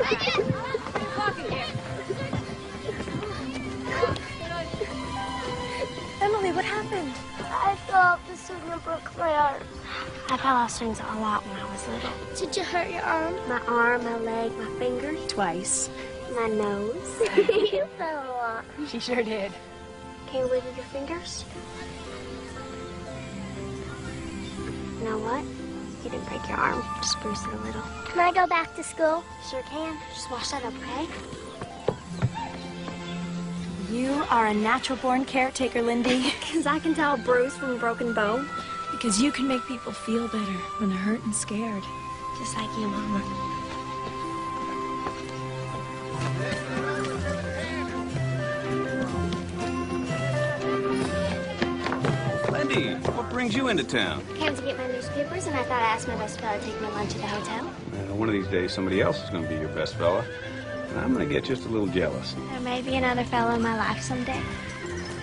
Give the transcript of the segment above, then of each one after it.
Hey! Emily, what happened? I fell off the swing and broke my arm. I fell off swings a lot when I was little. Did you hurt your arm? My arm, my leg, my fingers. Twice. My nose. You fell a lot. She sure did. Can you wiggle your fingers? You know what? You didn't break your arm. Just bruised it a little. Can I go back to school? Sure can. Just wash that up, okay? You are a natural-born caretaker, Lindy. Because I can tell a bruise from a broken bone. Because you can make people feel better when they're hurt and scared. Just like you, Mama. Lindy, what brings you into town? Came to get my newspapers, and I thought I asked my best fella to take my lunch at the hotel. One of these days, somebody else is going to be your best fella. And I'm going to get just a little jealous. There may be another fellow in my life someday.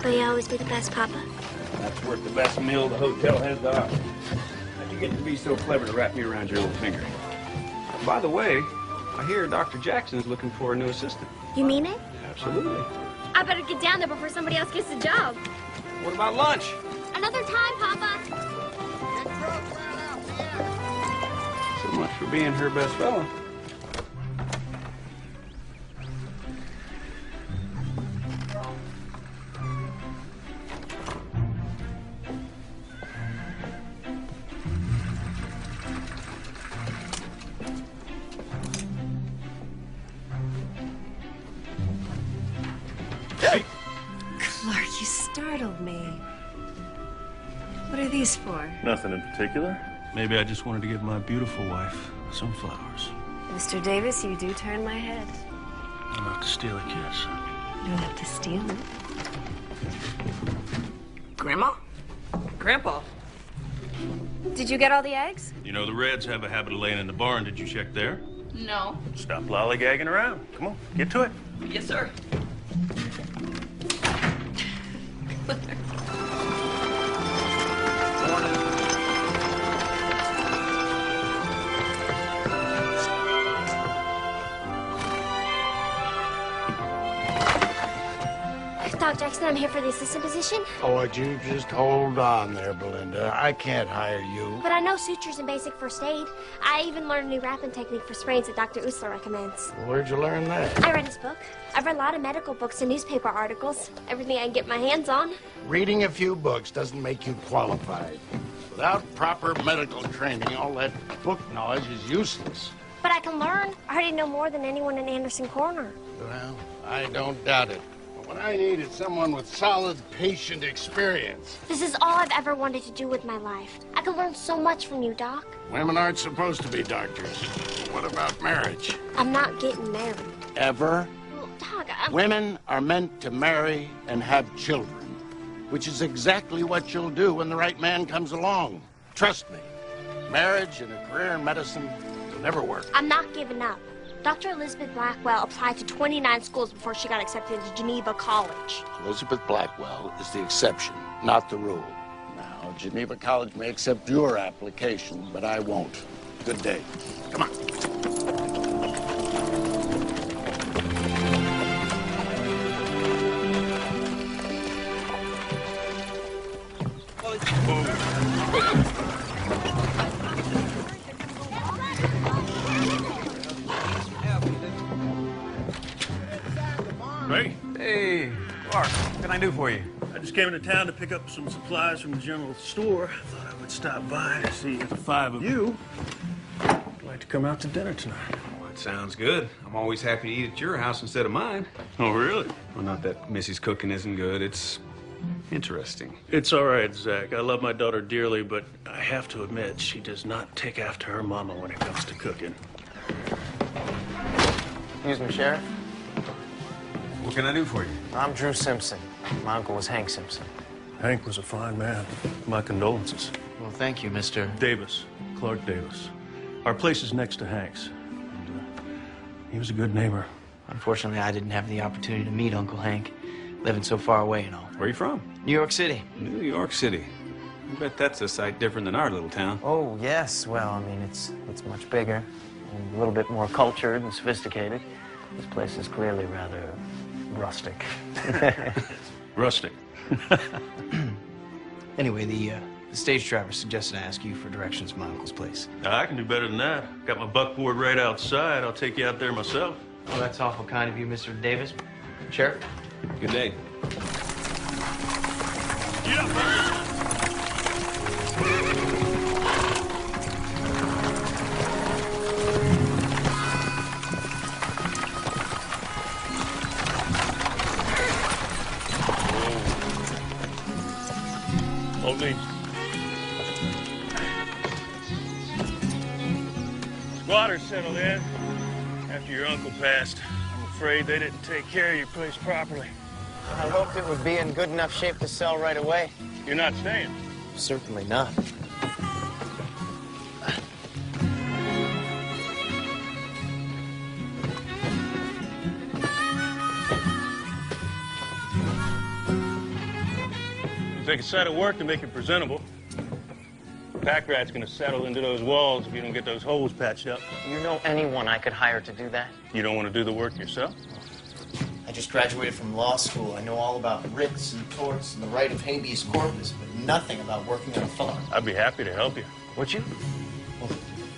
Will you always be the best, Papa? That's worth the best meal the hotel has to offer. How'd you get to be so clever to wrap me around your little finger? By the way, I hear Dr. Jackson's looking for a new assistant. You mean it? Absolutely. I better get down there before somebody else gets the job. What about lunch? Another time, Papa. So much for being her best fella. Clark, you startled me. What are these for? Nothing in particular. Maybe I just wanted to give my beautiful wife some flowers. Mr. Davis, you do turn my head. I'm not to steal a kiss. You don't have to steal it. Grandma? Grandpa? Did you get all the eggs? You know, the Reds have a habit of laying in the barn. Did you check there? No. Stop lollygagging around. Come on, get to it. Yes, sir. Doc Jackson, I'm here for the assistant position. Oh, would you just hold on there, Belinda? I can't hire you. But I know sutures and basic first aid. I even learned a new wrapping technique for sprains that Dr. Usler recommends. Where'd you learn that? I read his book. I've read a lot of medical books and newspaper articles. Everything I can get my hands on. Reading a few books doesn't make you qualified. Without proper medical training, all that book knowledge is useless. But I can learn. I already know more than anyone in Anderson Corner. Well, I don't doubt it. But what I need is someone with solid patient experience. This is all I've ever wanted to do with my life. I can learn so much from you, Doc. Women aren't supposed to be doctors. What about marriage? I'm not getting married. Ever? Well, Doc, Women are meant to marry and have children, which is exactly what you'll do when the right man comes along. Trust me, marriage and a career in medicine will never work. I'm not giving up. Dr. Elizabeth Blackwell applied to 29 schools before she got accepted to Geneva College. Elizabeth Blackwell is the exception, not the rule. Now, Geneva College may accept your application, but I won't. Good day. Come on. Ray? Hey, Clark, what can I do for you? I just came into town to pick up some supplies from the general store. I thought I would stop by to see if the five of you would like to come out to dinner tonight. Well, that sounds good. I'm always happy to eat at your house instead of mine. Oh, really? Well, not that Missy's cooking isn't good. It's interesting. It's all right, Zach. I love my daughter dearly, but I have to admit, she does not take after her mama when it comes to cooking. Excuse me, Sheriff. What can I do for you? I'm Drew Simpson. My uncle was Hank Simpson. Hank was a fine man. My condolences. Well, thank you, Mr. Davis, Clark Davis. Our place is next to Hank's. And, he was a good neighbor. Unfortunately, I didn't have the opportunity to meet Uncle Hank, living so far away and all. Where are you from? New York City. New York City. I bet that's a sight different than our little town. Oh, yes. Well, I mean, it's much bigger. and a little bit more cultured and sophisticated. This place is clearly rather rustic. Rustic. Anyway, the stage driver suggested I ask you for directions to my uncle's place. I can do better than that. Got my buckboard right outside. I'll take you out there myself. Oh, that's awful kind of you, Mr. Davis. Sheriff? Good day. Get up, buddy. Hold me. Squatters settled in after your uncle passed. I'm afraid they didn't take care of your place properly. I hoped it would be in good enough shape to sell right away. You're not staying. Certainly not. It'll take a sight of work to make it presentable. Pack rat's gonna settle into those walls if you don't get those holes patched up. Do you know anyone I could hire to do that? You don't want to do the work yourself? I just graduated from law school. I know all about writs and torts and the right of habeas corpus, but nothing about working on a farm. I'd be happy to help you. Would you? Well,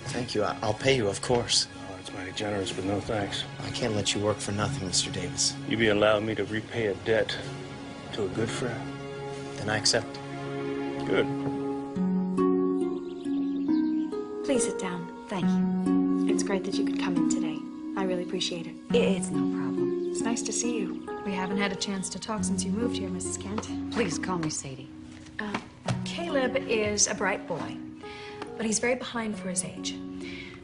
thank you. I'll pay you, of course. Oh, that's mighty generous, but no thanks. I can't let you work for nothing, Mr. Davis. You be allowing me to repay a debt to a good friend. Then I accept. Good. Please sit down. Thank you. It's great that you could come in today. I really appreciate it. It's no problem. It's nice to see you. We haven't had a chance to talk since you moved here, Mrs. Kent. Please call me Sadie. Caleb is a bright boy, but he's very behind for his age,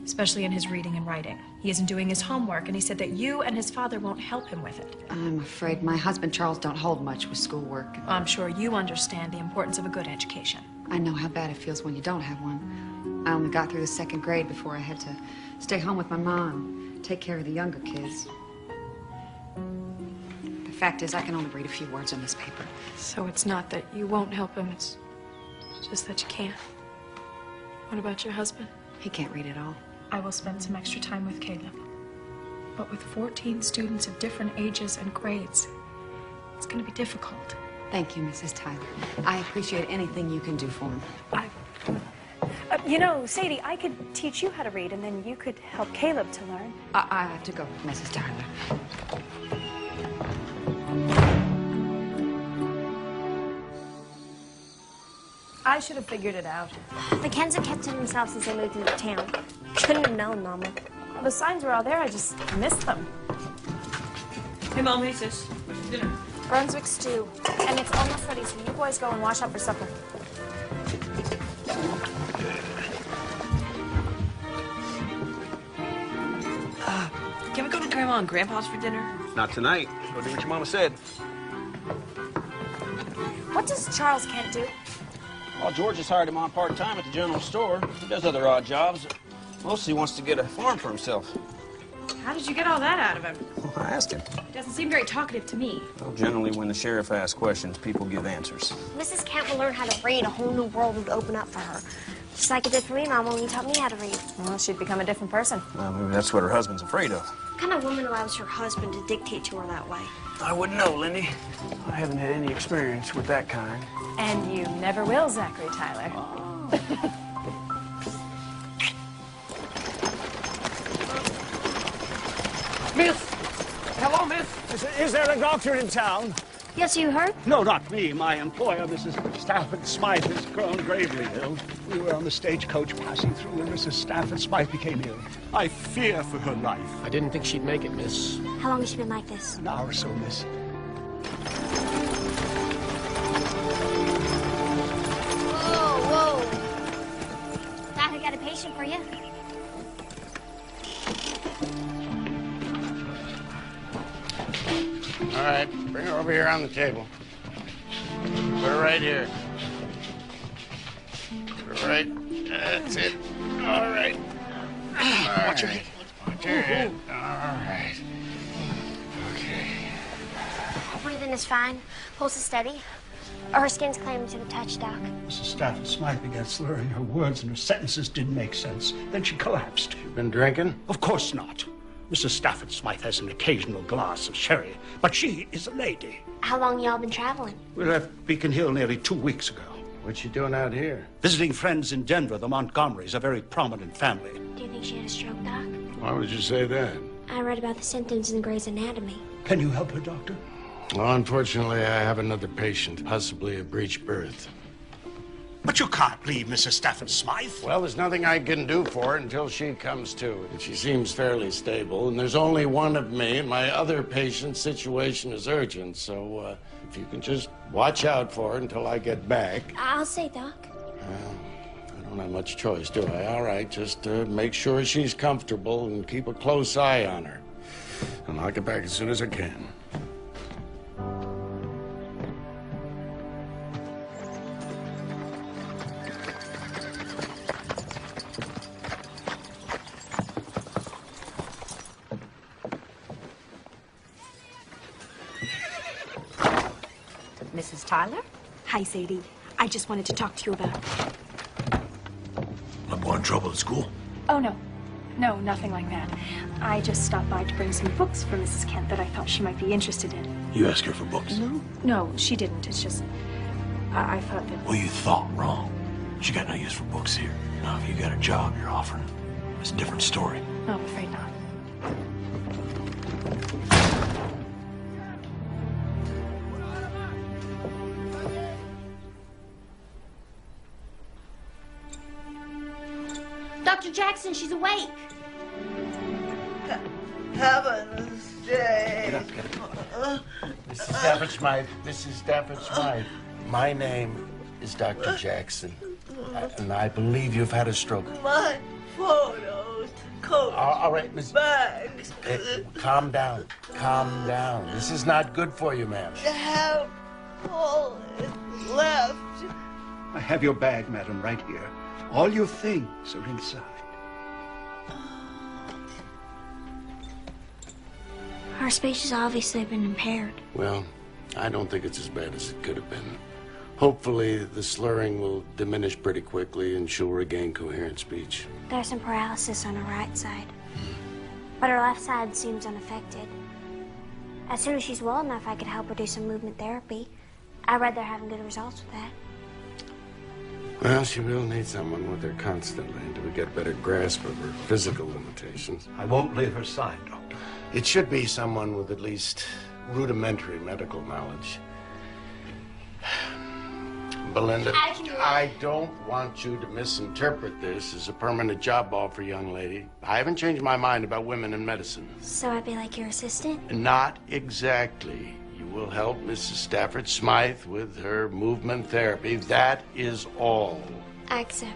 especially in his reading and writing. He isn't doing his homework, and he said that you and his father won't help him with it. I'm afraid my husband Charles don't hold much with schoolwork. I'm sure you understand the importance of a good education. I know how bad it feels when you don't have one. I only got through the 2nd grade before I had to stay home with my mom, take care of the younger kids. The fact is, I can only read a few words on this paper. So it's not that you won't help him, it's just that you can't. What about your husband? He can't read at all. I will spend some extra time with Caleb. But with 14 students of different ages and grades, it's going to be difficult. Thank you, Mrs. Tyler. I appreciate anything you can do for him. You know, Sadie, I could teach you how to read, and then you could help Caleb to learn. I have to go, Mrs. Tyler. I should have figured it out. The Kents have kept to themselves since they moved into town. Couldn't have known, Mama. The signs were all there, I just missed them. Hey, Mom, hey, sis. What's for dinner? Brunswick stew. And it's almost ready, so you boys go and wash up for supper. Can we go to Grandma and Grandpa's for dinner? Not tonight. Go do what your mama said. What does Charles Kent do? Well, George has hired him on part-time at the general store. He does other odd jobs. Mostly wants to get a farm for himself. How did you get all that out of him? Well, I asked him. Doesn't seem very talkative to me. Well, generally, when the sheriff asks questions, people give answers. Mrs. Kent will learn how to read. A whole new world would open up for her. Just like it did for me, Mama, when you taught me how to read. Well, she'd become a different person. Maybe that's what her husband's afraid of. What kind of woman allows her husband to dictate to her that way? I wouldn't know, Lindy. I haven't had any experience with that kind. And you never will, Zachary Tyler. Miss! Hello, miss! Is there a doctor in town? Yes, you heard? No, not me. My employer, Mrs. Stafford Smythe, has grown gravely ill. We were on the stagecoach passing through when Mrs. Stafford Smythe became ill. I fear for her life. I didn't think she'd make it, miss. How long has she been like this? An hour or so, miss. Whoa, whoa. Thought I got a patient for you. All right, bring her over here on the table. Put her right here. Put her right. That's it. All right. Watch your head. Watch your head. All right. Okay. Breathing is fine. Pulse is steady. Her skin's claiming to the touch, Doc. Mrs. Stafford Smythe began slurring her words and her sentences didn't make sense. Then she collapsed. You've been drinking? Of course not. Mrs. Stafford Smythe has an occasional glass of sherry, but she is a lady. How long y'all been traveling? We left Beacon Hill nearly 2 weeks ago. What you doing out here? Visiting friends in Denver, the Montgomerys, a very prominent family. Do you think she had a stroke, Doc? Why would you say that? I read about the symptoms in Grey's Anatomy. Can you help her, Doctor? Well, unfortunately, I have another patient, possibly a breech birth. But you can't leave Mrs. Stafford Smythe. Well, there's nothing I can do for her until she comes to. And she seems fairly stable, and there's only one of me, and my other patient's situation is urgent. So, if you can just watch out for her until I get back. I'll say, Doc. Well, I don't have much choice, do I? All right, just make sure she's comfortable and keep a close eye on her. And I'll get back as soon as I can. Mrs. Tyler? Hi, Sadie. I just wanted to talk to you about... I'm in trouble at school? Oh, no. No, nothing like that. I just stopped by to bring some books for Mrs. Kent that I thought she might be interested in. You asked her for books? No, she didn't. It's just... I thought that... Well, you thought wrong. She got no use for books here. Now, if you got a job you're offering, it's a different story. No, I'm afraid not. Dr. Jackson, she's awake. Heaven's sake. Mrs. Stafford Smythe, Mrs. Stafford Smythe. My name is Dr. Jackson, and I believe you've had a stroke. My photos, coats, All right, Miss. bags. Calm down. Calm down. This is not good for you, ma'am. Have all is left. I have your bag, madam, right here. All your things are inside. Her speech has obviously been impaired. Well, I don't think it's as bad as it could have been. Hopefully, the slurring will diminish pretty quickly and she'll regain coherent speech. There's some paralysis on her right side. But her left side seems unaffected. As soon as she's well enough, I could help her do some movement therapy. I read they're having good results with that. Well, she will need someone with her constantly until we get a better grasp of her physical limitations. I won't leave her side, Doctor. It should be someone with at least rudimentary medical knowledge. Belinda, I can do it. I don't want you to misinterpret this as a permanent job offer, young lady. I haven't changed my mind about women in medicine. So I'd be like your assistant? Not exactly. You will help Mrs. Stafford Smythe with her movement therapy. That is all. I accept.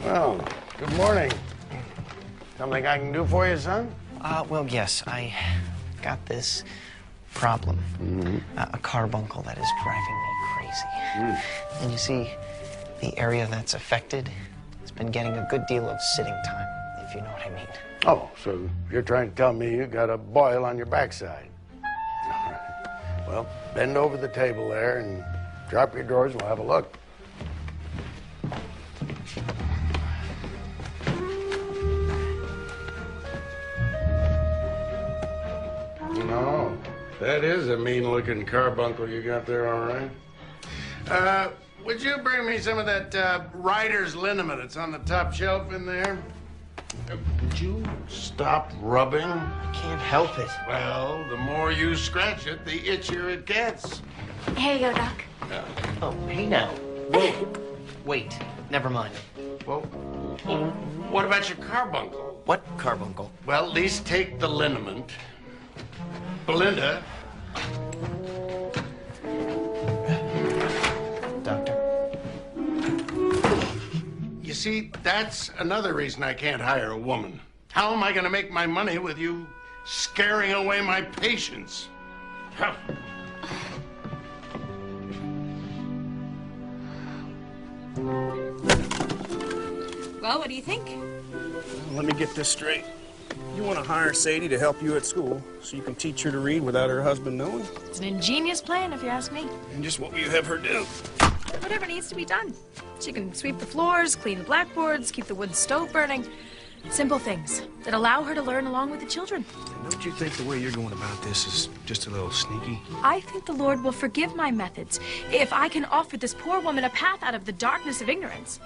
Well, good morning. Something I can do for you, son? Well, yes, I got this problem. A carbuncle that is driving me crazy. And you see, the area that's affected has been getting a good deal of sitting time, if you know what I mean. Oh, so you're trying to tell me you got a boil on your backside. All right. Well, bend over the table there and drop your drawers and we'll have a look. No, that is a mean-looking carbuncle you got there, all right. Would you bring me some of that writer's liniment? It's on the top shelf in there. Would you stop rubbing? I can't help it. Well, the more you scratch it, the itchier it gets. Here you go, Doc. Oh, hey now. Whoa. Wait, never mind. Well, what about your carbuncle? What carbuncle? Well, at least take the liniment. Belinda. Doctor? You see, that's another reason I can't hire a woman. How am I going to make my money with you scaring away my patients? Well, what do you think? Let me get this straight. You want to hire Sadie to help you at school so you can teach her to read without her husband knowing? It's an ingenious plan, if you ask me. And just what will you have her do? Whatever needs to be done. She can sweep the floors, clean the blackboards, keep the wood stove burning. Simple things that allow her to learn along with the children. And don't you think the way you're going about this is just a little sneaky? I think the Lord will forgive my methods if I can offer this poor woman a path out of the darkness of ignorance.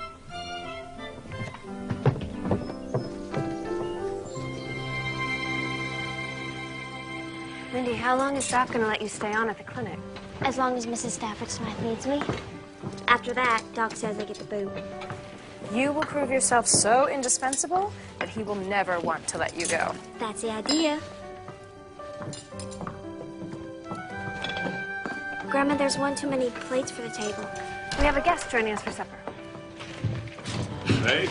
Mindy, how long is Doc going to let you stay on at the clinic? As long as Mrs. Stafford Smythe needs me. After that, Doc says I get the boot. You will prove yourself so indispensable that he will never want to let you go. That's the idea. Grandma, there's one too many plates for the table. We have a guest joining us for supper. Hey,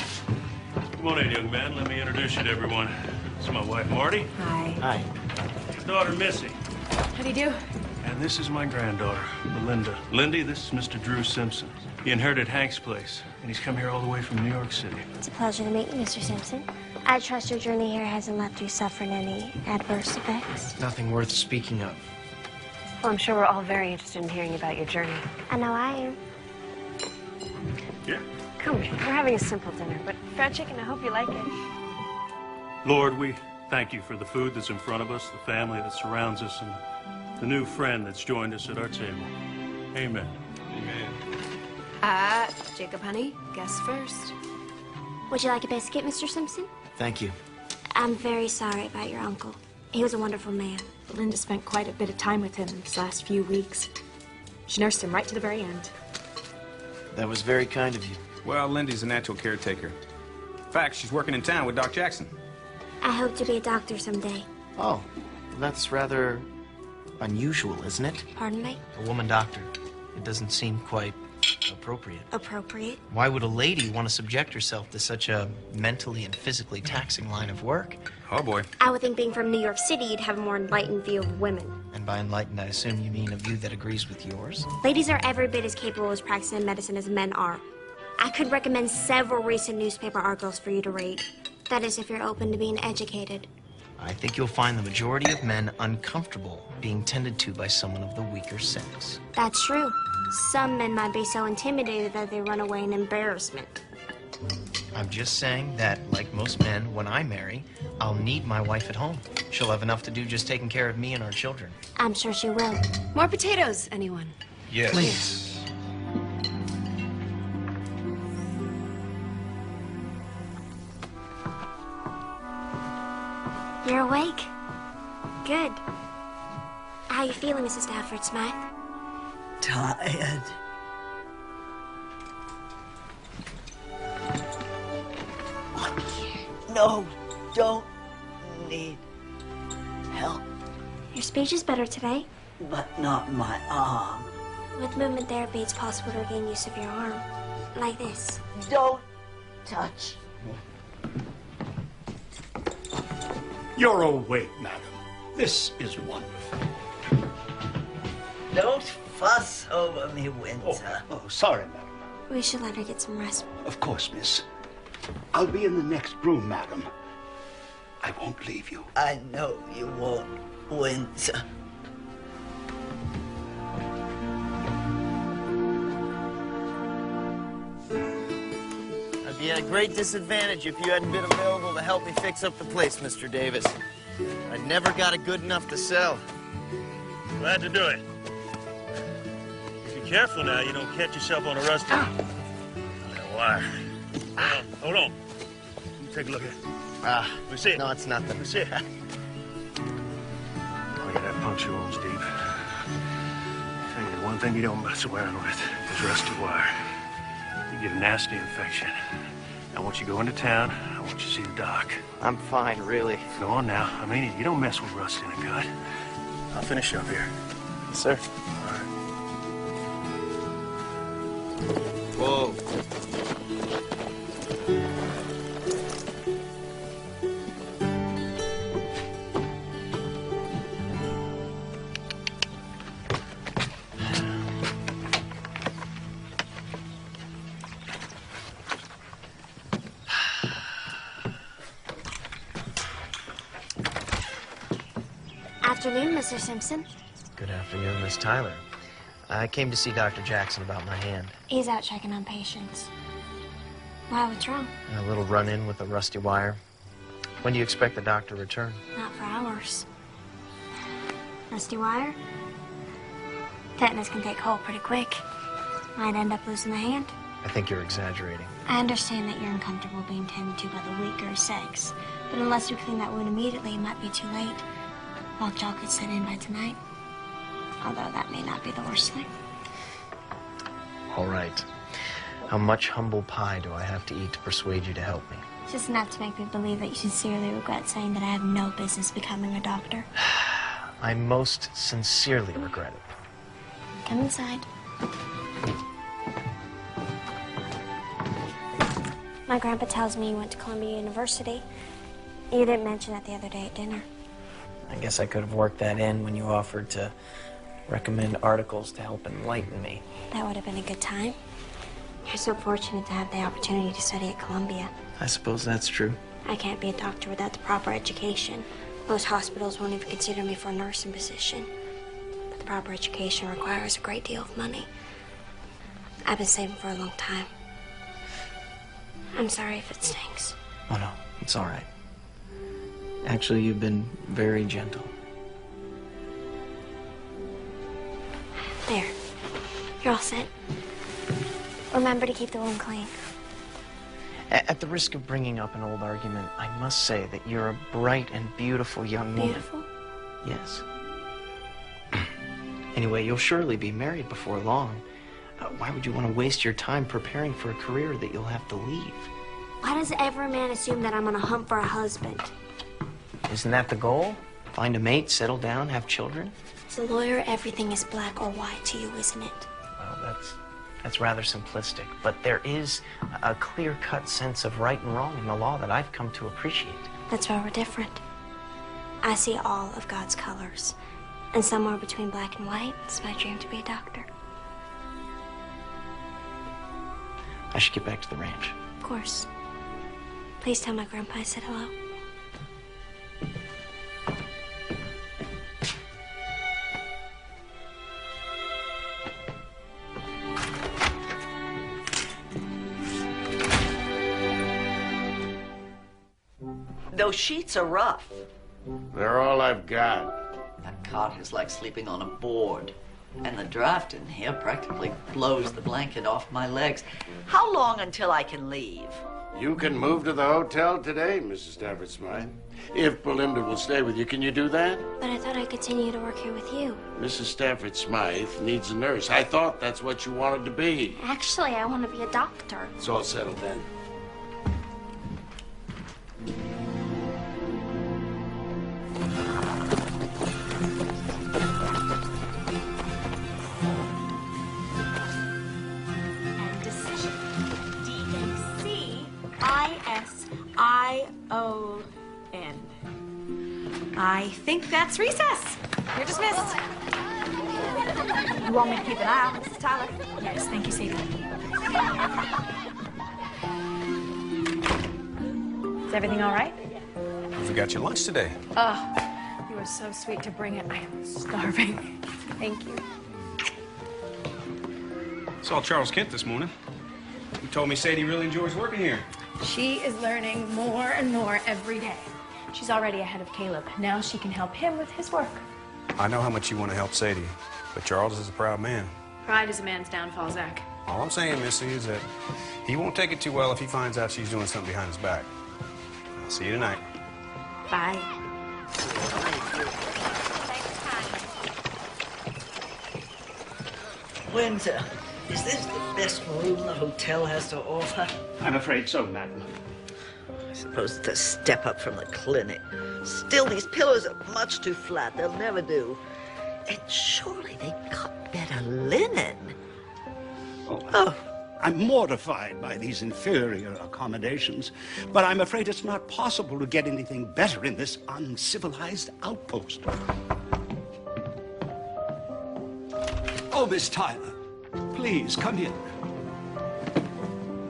come on in, young man. Let me introduce you to everyone. This is my wife, Marty. Hi. Hi. Daughter, Missy. How do you do? And this is my granddaughter, Belinda. Lindy, this is Mr. Drew Simpson. He inherited Hank's place, and he's come here all the way from New York City. It's a pleasure to meet you, Mr. Simpson. I trust your journey here hasn't left you suffering any adverse effects. Nothing worth speaking of. Well, I'm sure we're all very interested in hearing about your journey. I know I am. Yeah. Come, we're having a simple dinner, but fried chicken, I hope you like it. Lord, we thank you for the food that's in front of us, the family that surrounds us, and the new friend that's joined us at our table. Amen. Amen. Jacob, honey, guess first. Would you like a biscuit, Mr. Simpson? Thank you. I'm very sorry about your uncle. He was a wonderful man. Belinda spent quite a bit of time with him these last few weeks. She nursed him right to the very end. That was very kind of you. Well, Lindy's a natural caretaker. In fact, she's working in town with Doc Jackson. I hope to be a doctor someday. Oh, that's rather unusual, isn't it? Pardon me? A woman doctor. It doesn't seem quite appropriate. Appropriate? Why would a lady want to subject herself to such a mentally and physically taxing line of work? Oh, boy. I would think being from New York City, you'd have a more enlightened view of women. And by enlightened, I assume you mean a view that agrees with yours? Ladies are every bit as capable as practicing medicine as men are. I could recommend several recent newspaper articles for you to read. That is, if you're open to being educated. I think you'll find the majority of men uncomfortable being tended to by someone of the weaker sex. That's true. Some men might be so intimidated that they run away in embarrassment. I'm just saying that, like most men, when I marry, I'll need my wife at home. She'll have enough to do just taking care of me and our children. I'm sure she will. More potatoes, anyone? Yes. Please. You're awake. Good. How you feeling, Mrs. Stafford Smythe? Tired. No, don't need help. Your speech is better today. But not my arm. With movement therapy, it's possible to regain use of your arm. Like this. Don't touch me. You're awake, madam. This is wonderful. Don't fuss over me, Winter. Oh, sorry, madam. We should let her get some rest. Of course, miss. I'll be in the next room, madam. I won't leave you. I know you won't, Winter. I'd be at a great disadvantage if you hadn't been available to help me fix up the place, Mr. Davis. I never got it good enough to sell. Glad to do it. Be careful now, you don't catch yourself on a rusty wire. Hold on. Let me take a look at it. Let me see it. No, it's nothing. Let me see it. Oh, yeah, that puncture wound's deep. Tell you, the one thing you don't mess around with is rusty wire. You get a nasty infection. Now, once you go into town, I want you to see the doc. I'm fine, really. Go on now. I mean it. You don't mess with rust in a gut. I'll finish up here. Yes, sir. All right. Whoa. afternoon, Mr. Simpson. Good afternoon, Miss Tyler. I came to see Dr. Jackson about my hand. He's out checking on patients. Why, what's wrong? A little run-in with a rusty wire. When do you expect the doctor to return? Not for hours. Rusty wire? Tetanus can take hold pretty quick. Might end up losing the hand. I think you're exaggerating. I understand that you're uncomfortable being tended to by the weaker sex, but unless we clean that wound immediately, it might be too late. Lockjaw could set in by tonight. Although that may not be the worst thing. All right. How much humble pie do I have to eat to persuade you to help me? Just enough to make me believe that you sincerely regret saying that I have no business becoming a doctor. I most sincerely regret it. Come inside. My grandpa tells me you went to Columbia University. You didn't mention it the other day at dinner. I guess I could have worked that in when you offered to recommend articles to help enlighten me. That would have been a good time. You're so fortunate to have the opportunity to study at Columbia. I suppose that's true. I can't be a doctor without the proper education. Most hospitals won't even consider me for a nursing position. But the proper education requires a great deal of money. I've been saving for a long time. I'm sorry if it stinks. Oh, no, it's all right. Actually, you've been very gentle. There. You're all set. Remember to keep the wound clean. At the risk of bringing up an old argument, I must say that you're a bright and beautiful young woman. Beautiful? Yes. Anyway, you'll surely be married before long. Why would you want to waste your time preparing for a career that you'll have to leave? Why does every man assume that I'm on a hunt for a husband? Isn't that the goal? Find a mate, settle down, have children? As a lawyer, everything is black or white to you, isn't it? Well, that's rather simplistic, but there is a clear-cut sense of right and wrong in the law that I've come to appreciate. That's why we're different. I see all of God's colors, and somewhere between black and white is my dream to be a doctor. I should get back to the ranch. Of course. Please tell my grandpa I said hello. Those sheets are rough. They're all I've got. That cot is like sleeping on a board. And the draft in here practically blows the blanket off my legs. How long until I can leave? You can move to the hotel today, Mrs. Stafford Smythe. If Belinda will stay with you, can you do that? But I thought I'd continue to work here with you. Mrs. Stafford Smythe needs a nurse. I thought that's what you wanted to be. Actually, I want to be a doctor. It's all settled then. ISION. I think that's recess. You're dismissed. You want me to keep an eye on Mrs. Tyler? Yes, thank you, Sadie. Is everything all right? I forgot your lunch today. Oh, you were so sweet to bring it. I am starving. Thank you. Saw Charles Kent this morning. He told me Sadie really enjoys working here. She is learning more and more every day. She's already ahead of Caleb. Now she can help him with his work. I know how much you want to help Sadie, but Charles is a proud man. Pride is a man's downfall, Zach. All I'm saying, Missy, is that he won't take it too well if he finds out she's doing something behind his back. I'll see you tonight. Bye. Windsor, is this the best room the hotel has to offer? I'm afraid so, madam. I suppose it's a step up from the clinic. Still, these pillows are much too flat. They'll never do. And surely they've got better linen. Oh. I'm mortified by these inferior accommodations, but I'm afraid it's not possible to get anything better in this uncivilized outpost. Oh, Miss Tyler, please come in.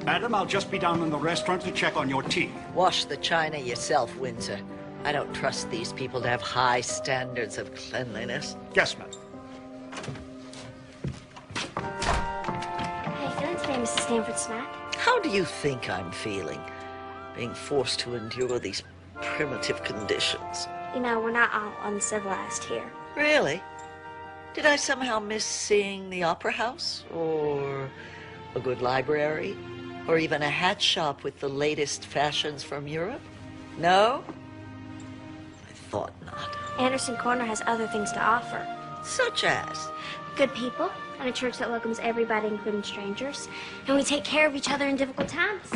Madam, I'll just be down in the restaurant to check on your tea. Wash the china yourself, Windsor. I don't trust these people to have high standards of cleanliness. Yes, ma'am. How you feeling today, Mrs. Stanford Snack? How do you think I'm feeling, being forced to endure these primitive conditions? You know, we're not all uncivilized here. Really? Did I somehow miss seeing the opera house, or a good library, or even a hat shop with the latest fashions from Europe? No? I thought not. Anderson Corner has other things to offer. Such as? Good people, and a church that welcomes everybody, including strangers. And we take care of each other in difficult times.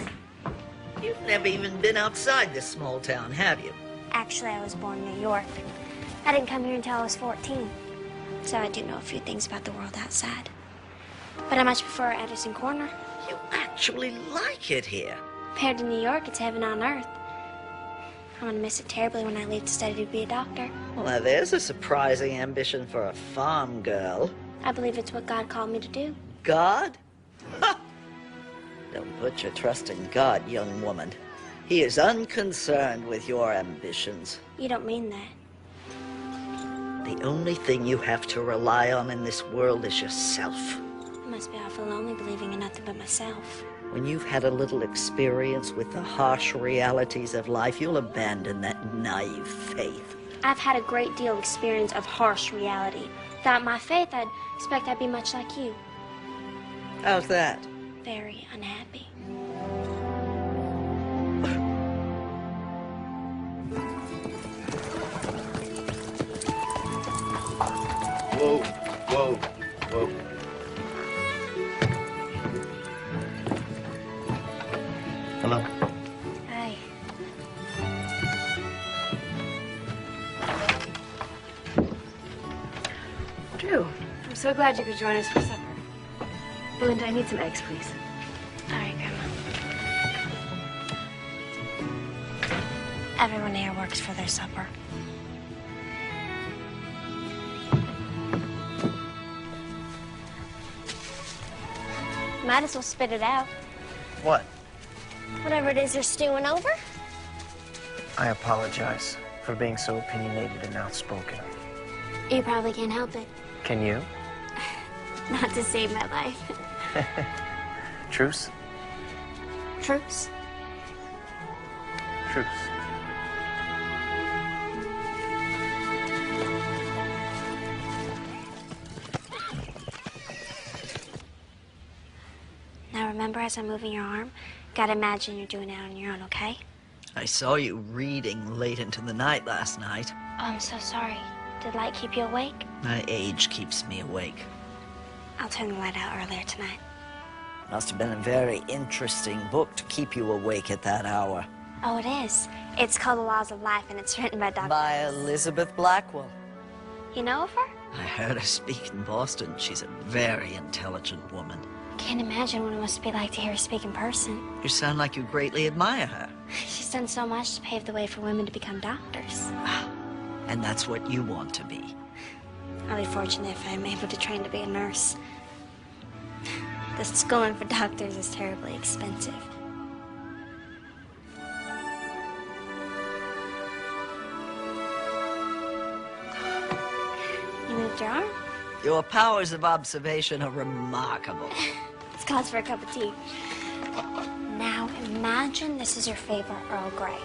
You've never even been outside this small town, have you? Actually, I was born in New York. I didn't come here until I was 14. So I do know a few things about the world outside. But I much prefer Anderson Corner. You actually like it here. Compared to New York, it's heaven on earth. I'm gonna miss it terribly when I leave to study to be a doctor. Well, now there's a surprising ambition for a farm girl. I believe it's what God called me to do. God? Ha! Don't put your trust in God, young woman. He is unconcerned with your ambitions. You don't mean that. The only thing you have to rely on in this world is yourself. I must be awful lonely believing in nothing but myself. When you've had a little experience with the harsh realities of life, you'll abandon that naive faith. I've had a great deal of experience of harsh reality. Without my faith, I'd expect I'd be much like you. How's that? Very unhappy. Whoa, whoa, whoa. Hello. Hi. Drew, I'm so glad you could join us for supper. Belinda, I need some eggs, please. All right, Grandma. Everyone here works for their supper. Might as well spit it out. What? Whatever it is you're stewing over. I apologize for being so opinionated and outspoken. You probably can't help it. Can you? Not to save my life. Truce? Truce? Truce. Now remember, as I'm moving your arm, gotta imagine you're doing it on your own, okay? I saw you reading late into the night last night. Oh, I'm so sorry. Did light keep you awake? My age keeps me awake. I'll turn the light out earlier tonight. Must have been a very interesting book to keep you awake at that hour. Oh, it is. It's called The Laws of Life, and it's written by Dr. By Elizabeth Blackwell. You know of her? I heard her speak in Boston. She's a very intelligent woman. Can't imagine what it must be like to hear her speak in person. You sound like you greatly admire her. She's done so much to pave the way for women to become doctors. And that's what you want to be. I'll be fortunate if I'm able to train to be a nurse. The schooling for doctors is terribly expensive. You moved your arm? Your powers of observation are remarkable. It's cause for a cup of tea. Now imagine this is your favorite Earl Grey.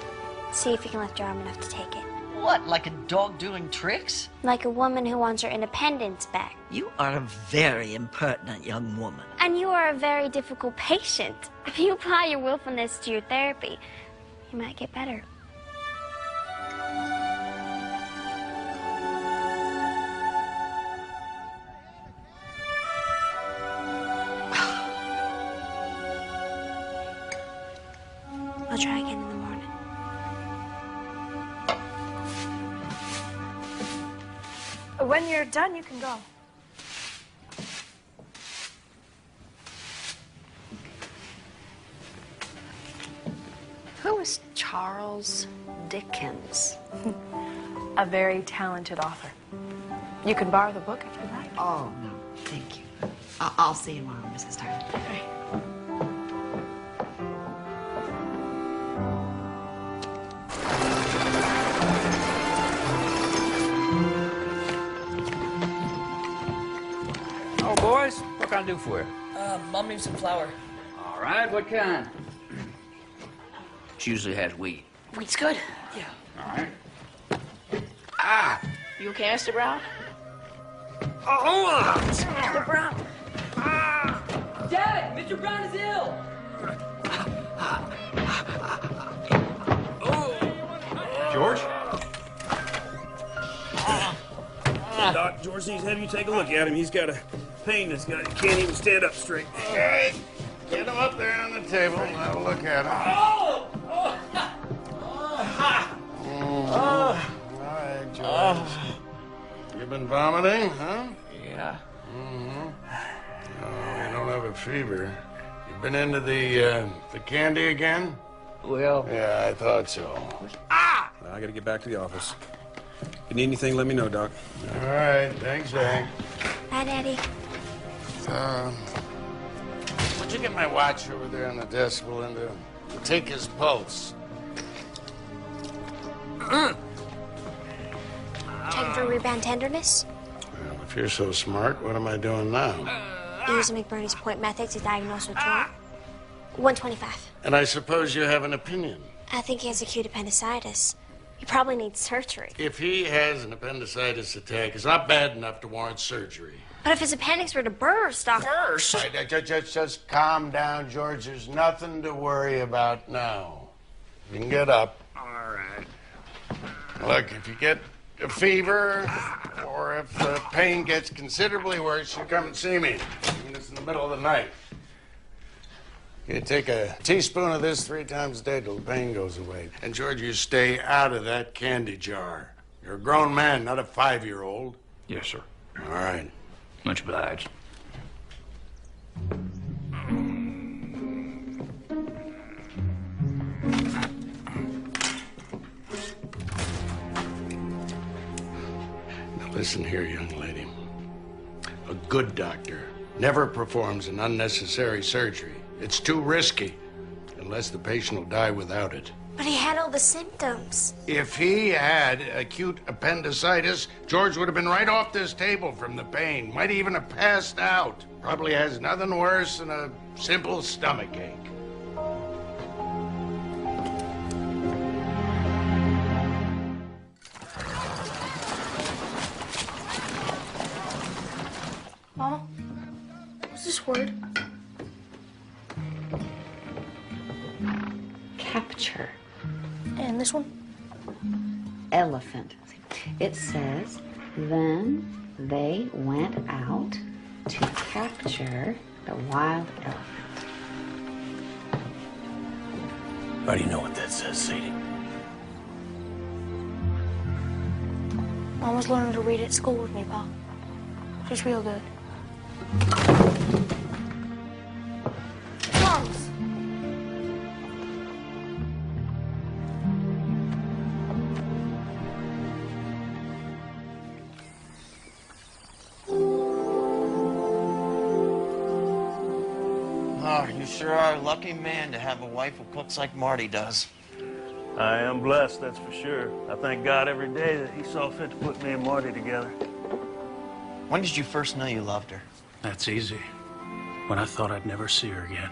See if you can lift your arm enough to take it. What, like a dog doing tricks? Like a woman who wants her independence back. You are a very impertinent young woman. And you are a very difficult patient. If you apply your willfulness to your therapy, you might get better. I'll try again in the morning. When you're done, you can go. Who is Charles Dickens? A very talented author. You can borrow the book if you like. Oh, no, thank you. I'll see you tomorrow, Mrs. Tyler. Okay. I do for you? Mom needs some flour. All right, what kind? It usually has wheat. Wheat's good? Yeah. All right. Ah! You okay, Mr. Brown? Oh! Mr. Brown! Dad! Mr. Brown is ill! George? Doc, George needs to have you take a look at him. He's got a pain that's got, he can't even stand up straight. All right, get him up there on the table and have a look at him. All right, George. You've been vomiting, huh? Yeah. Mm-hmm. Oh, you don't have a fever. You've been into the candy again? Well... Yeah, I thought so. I gotta get back to the office. If you need anything, let me know, Doc. All right, thanks, Zach. Bye, Daddy. Would you get my watch over there on the desk, Belinda? We'll take his pulse. Checking for rebound tenderness. Well, if you're so smart, what am I doing now? Using McBurney's point method to diagnose what's wrong. 125. And I suppose you have an opinion. I think he has acute appendicitis. He probably needs surgery. If he has an appendicitis attack, it's not bad enough to warrant surgery. But if his appendix were to burst, Doctor... Burst? Just calm down, George. There's nothing to worry about now. You can get up. All right. Look, if you get a fever, or if the pain gets considerably worse, you come and see me. Even if it's in the middle of the night. You take a teaspoon of this 3 times a day till the pain goes away. And, George, you stay out of that candy jar. You're a grown man, not a 5-year-old. Yes, sir. All right. Much obliged. Now, listen here, young lady. A good doctor never performs an unnecessary surgery. It's too risky, unless the patient will die without it. But he had all the symptoms. If he had acute appendicitis, George would have been right off this table from the pain. Might even have passed out. Probably has nothing worse than a simple stomachache. Mama, what's this word? Capture. And this one? Elephant. It says, then they went out to capture the wild elephant. How do you know what that says, Sadie? Mom was learning to read at school with me, Pa. She's real good. Moms! Oh, you sure are a lucky man to have a wife who cooks like Marty does. I am blessed, that's for sure. I thank God every day that he saw fit to put me and Marty together. When did you first know you loved her? That's easy. When I thought I'd never see her again.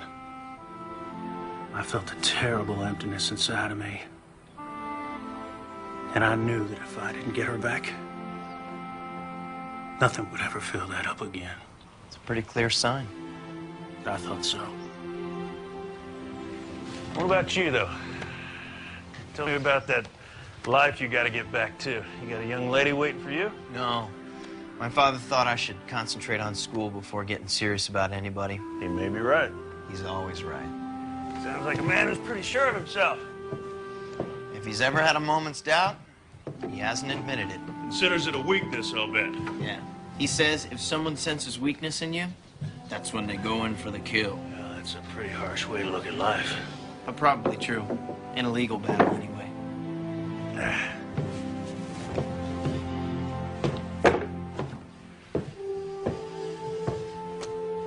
I felt a terrible emptiness inside of me. And I knew that if I didn't get her back, nothing would ever fill that up again. It's a pretty clear sign. I thought so. What about you, though? Tell me about that life you got to get back to. You got a young lady waiting for you? No. My father thought I should concentrate on school before getting serious about anybody. He may be right. He's always right. Sounds like a man who's pretty sure of himself. If he's ever had a moment's doubt, he hasn't admitted it. Considers it a weakness, I'll bet. Yeah. He says if someone senses weakness in you, that's when they go in for the kill. Well, that's a pretty harsh way to look at life. But probably true. In a legal battle, anyway.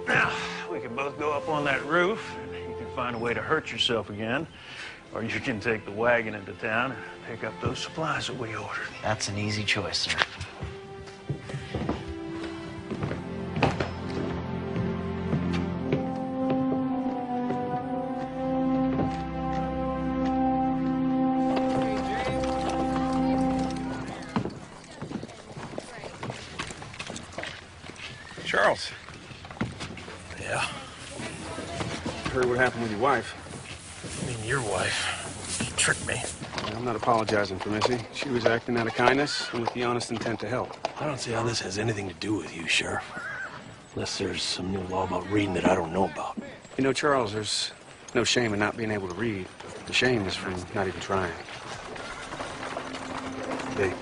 Now, we can both go up on that roof, and you can find a way to hurt yourself again. Or you can take the wagon into town and pick up those supplies that we ordered. That's an easy choice, sir. Charles. Yeah? Heard what happened with your wife. I mean, your wife. She tricked me. I'm not apologizing for Missy. She was acting out of kindness and with the honest intent to help. I don't see how this has anything to do with you, Sheriff. Unless there's some new law about reading that I don't know about. You know, Charles, there's no shame in not being able to read. The shame is from not even trying. Hey.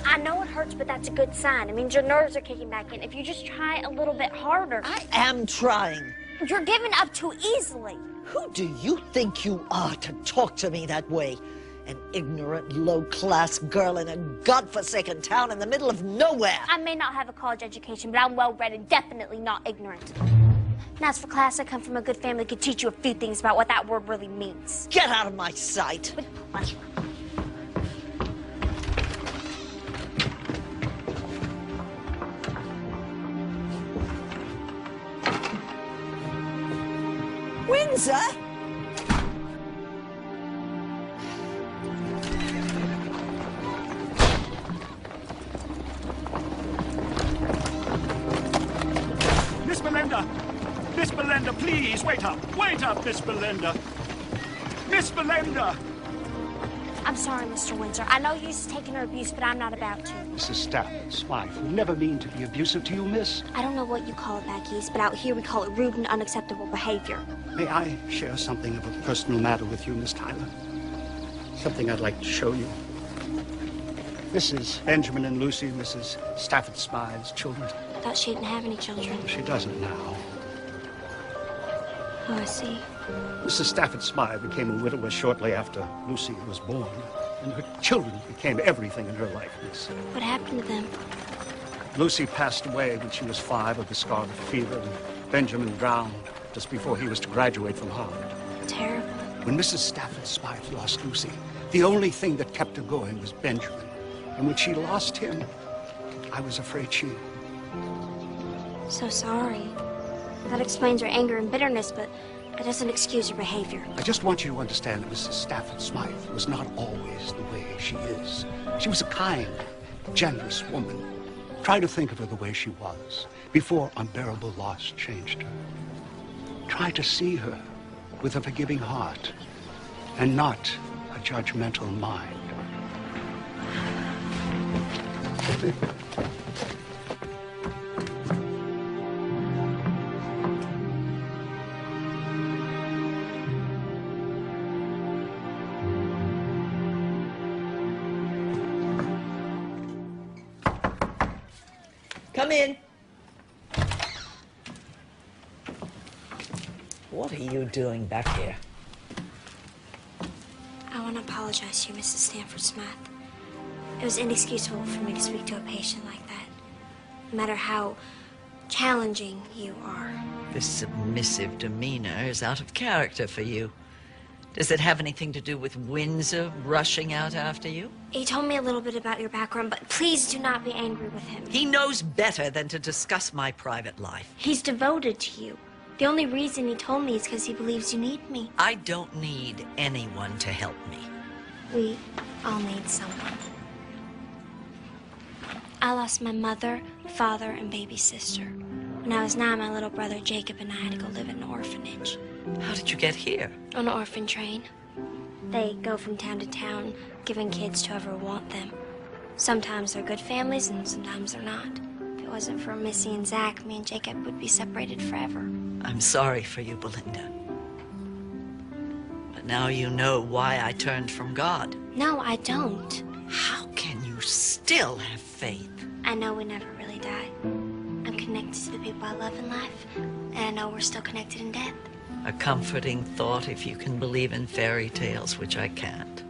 I know it hurts, but that's a good sign. It means your nerves are kicking back in. If you just try a little bit harder. I am trying. You're giving up too easily. Who do you think you are to talk to me that way? An ignorant, low-class girl in a godforsaken town in the middle of nowhere. I may not have a college education, but I'm well-read and definitely not ignorant. And as for class, I come from a good family that could teach you a few things about what that word really means. Get out of my sight. With pleasure. Windsor? Miss Belinda! Miss Belinda, please, wait up! Wait up, Miss Belinda! Miss Belinda! I'm sorry, Mr. Windsor. I know you're taking her abuse, but I'm not about to. Mrs. Stafford's wife will never mean to be abusive to you, miss. I don't know what you call it back east, but out here we call it rude and unacceptable behavior. May I share something of a personal matter with you, Miss Tyler? Something I'd like to show you. This is Benjamin and Lucy, Mrs. Stafford Smythe's children. I thought she didn't have any children. She doesn't now. Oh, I see. Mrs. Stafford Smythe became a widower shortly after Lucy was born, and her children became everything in her life, miss. What happened to them? Lucy passed away when she was 5 of the scarlet fever, and Benjamin drowned just before he was to graduate from Harvard. Terrible. When Mrs. Stafford Smythe lost Lucy, the only thing that kept her going was Benjamin. And when she lost him, I was afraid she... So sorry. That explains her anger and bitterness, but it doesn't excuse her behavior. I just want you to understand that Mrs. Stafford Smythe was not always the way she is. She was a kind, generous woman. Try to think of her the way she was, before unbearable loss changed her. Try to see her with a forgiving heart, and not a judgmental mind. Come in. What are you doing back here? I want to apologize to you, Mrs. Stanford Smythe. It was inexcusable for me to speak to a patient like that, no matter how challenging you are. This submissive demeanor is out of character for you. Does it have anything to do with Windsor rushing out after you? He told me a little bit about your background, but please do not be angry with him. He knows better than to discuss my private life. He's devoted to you. The only reason he told me is because he believes you need me. I don't need anyone to help me. We all need someone. I lost my mother, father, and baby sister. When I was 9, my little brother Jacob and I had to go live in an orphanage. How did you get here? On an orphan train. They go from town to town, giving kids to whoever want them. Sometimes they're good families, and sometimes they're not. If it wasn't for Missie and Zach, me and Jacob would be separated forever. I'm sorry for you, Belinda. But now you know why I turned from God. No, I don't. How can you still have faith? I know we never really die. I'm connected to the people I love in life, and I know we're still connected in death. A comforting thought if you can believe in fairy tales, which I can't.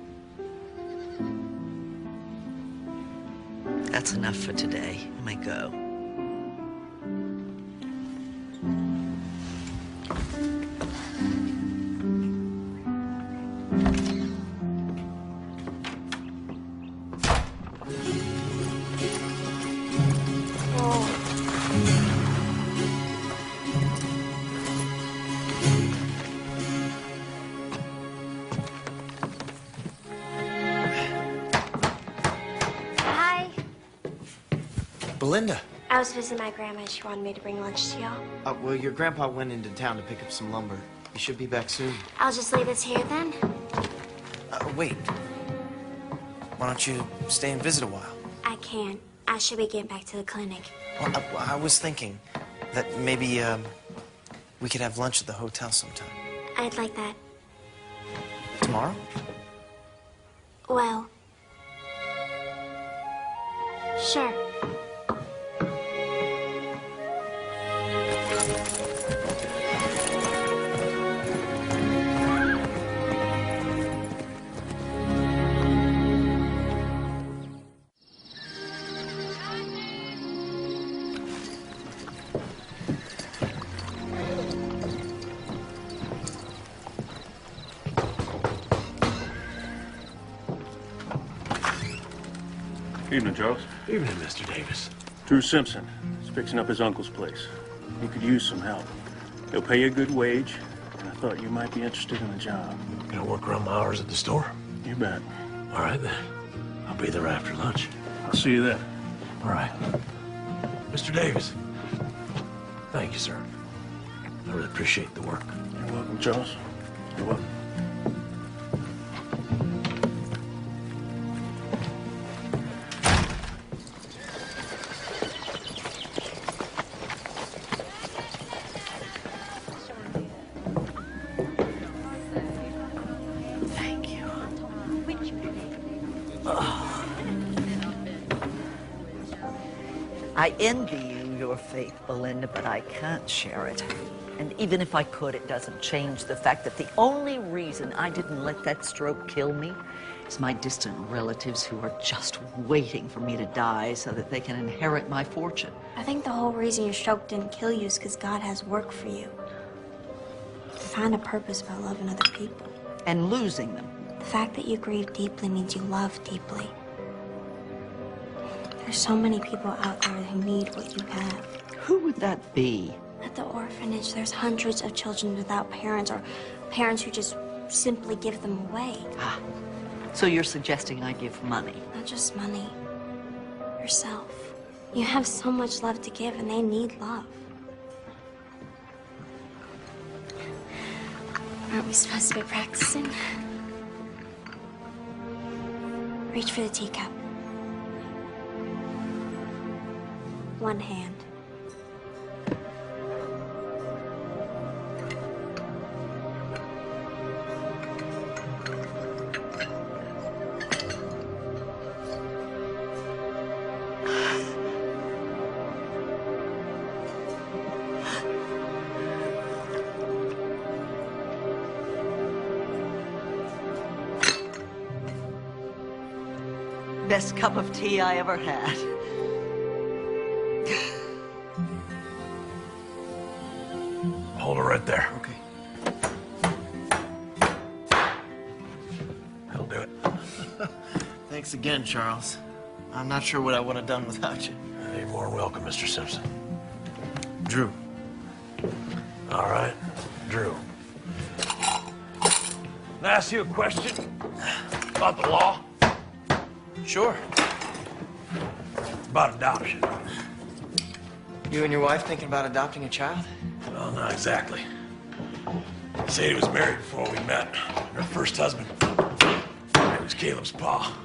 That's enough for today. You may go. Belinda. I was visiting my grandma. She wanted me to bring lunch to y'all. Well, your grandpa went into town to pick up some lumber. He should be back soon. I'll just leave this here then. Wait. Why don't you stay and visit a while? I can't. I should be getting back to the clinic. Well, I was thinking that maybe we could have lunch at the hotel sometime. I'd like that. Tomorrow? Well, sure. Evening, Charles. Evening, Mr. Davis. Drew Simpson is fixing up his uncle's place. He could use some help. He'll pay you a good wage, and I thought you might be interested in the job. Can I work around my hours at the store? You bet. All right, then. I'll be there after lunch. I'll see you then. All right. Mr. Davis, thank you, sir. I really appreciate the work. You're welcome, Charles. You're welcome. I envy you your faith, Belinda, but I can't share it. And even if I could, it doesn't change the fact that the only reason I didn't let that stroke kill me is my distant relatives who are just waiting for me to die so that they can inherit my fortune. I think the whole reason your stroke didn't kill you is because God has work for you. To find a purpose by loving other people. And losing them. The fact that you grieve deeply means you love deeply. There's so many people out there who need what you have. Who would that be? At the orphanage, there's hundreds of children without parents, or parents who just simply give them away. Ah, so you're suggesting I give money? Not just money. Yourself. You have so much love to give, and they need love. Aren't we supposed to be practicing? Reach for the teacup. One hand. Best cup of tea I ever had. Hold her right there. Okay. That'll do it. Thanks again, Charles. I'm not sure what I would have done without you. You're more than welcome, Mr. Simpson. Drew. All right, Drew. Can I ask you a question about the law? Sure. About adoption. You and your wife thinking about adopting a child? Well, not exactly. Sadie was married before we met. And her first husband, he was Caleb's pa.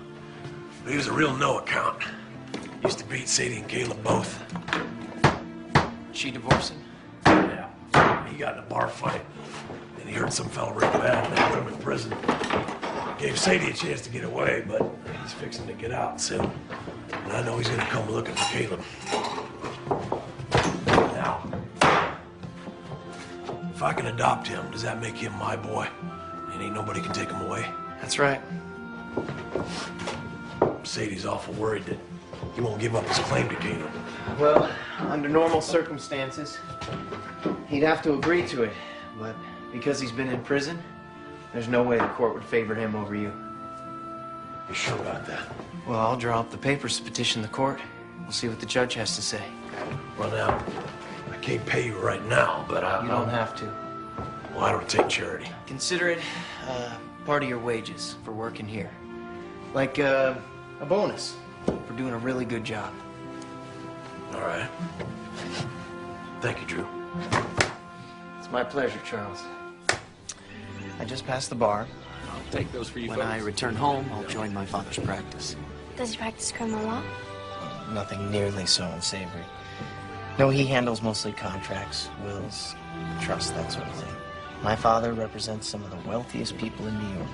But he was a real no account. Used to beat Sadie and Caleb both. She divorced him? Yeah. He got in a bar fight. And he hurt some fella real bad and they put him in prison. Gave Sadie a chance to get away, but he's fixing to get out soon. And I know he's gonna come looking for Caleb. Now, if I can adopt him, does that make him my boy? And ain't nobody can take him away? That's right. Sadie's awful worried that he won't give up his claim to Caleb. Well, under normal circumstances, he'd have to agree to it. But because he's been in prison, there's no way the court would favor him over you. You sure about that? Well, I'll draw up the papers to petition the court. We'll see what the judge has to say. Well, now, I can't pay you right now, but You don't have to. Well, I don't take charity. Consider it part of your wages for working here. Like a bonus for doing a really good job. All right. Thank you, Drew. It's my pleasure, Charles. I just passed the bar. I'll take those for you When folks. I return home, I'll join my father's practice. Does he practice criminal law? Nothing nearly so unsavory. No, he handles mostly contracts, wills, trusts, that sort of thing. My father represents some of the wealthiest people in New York.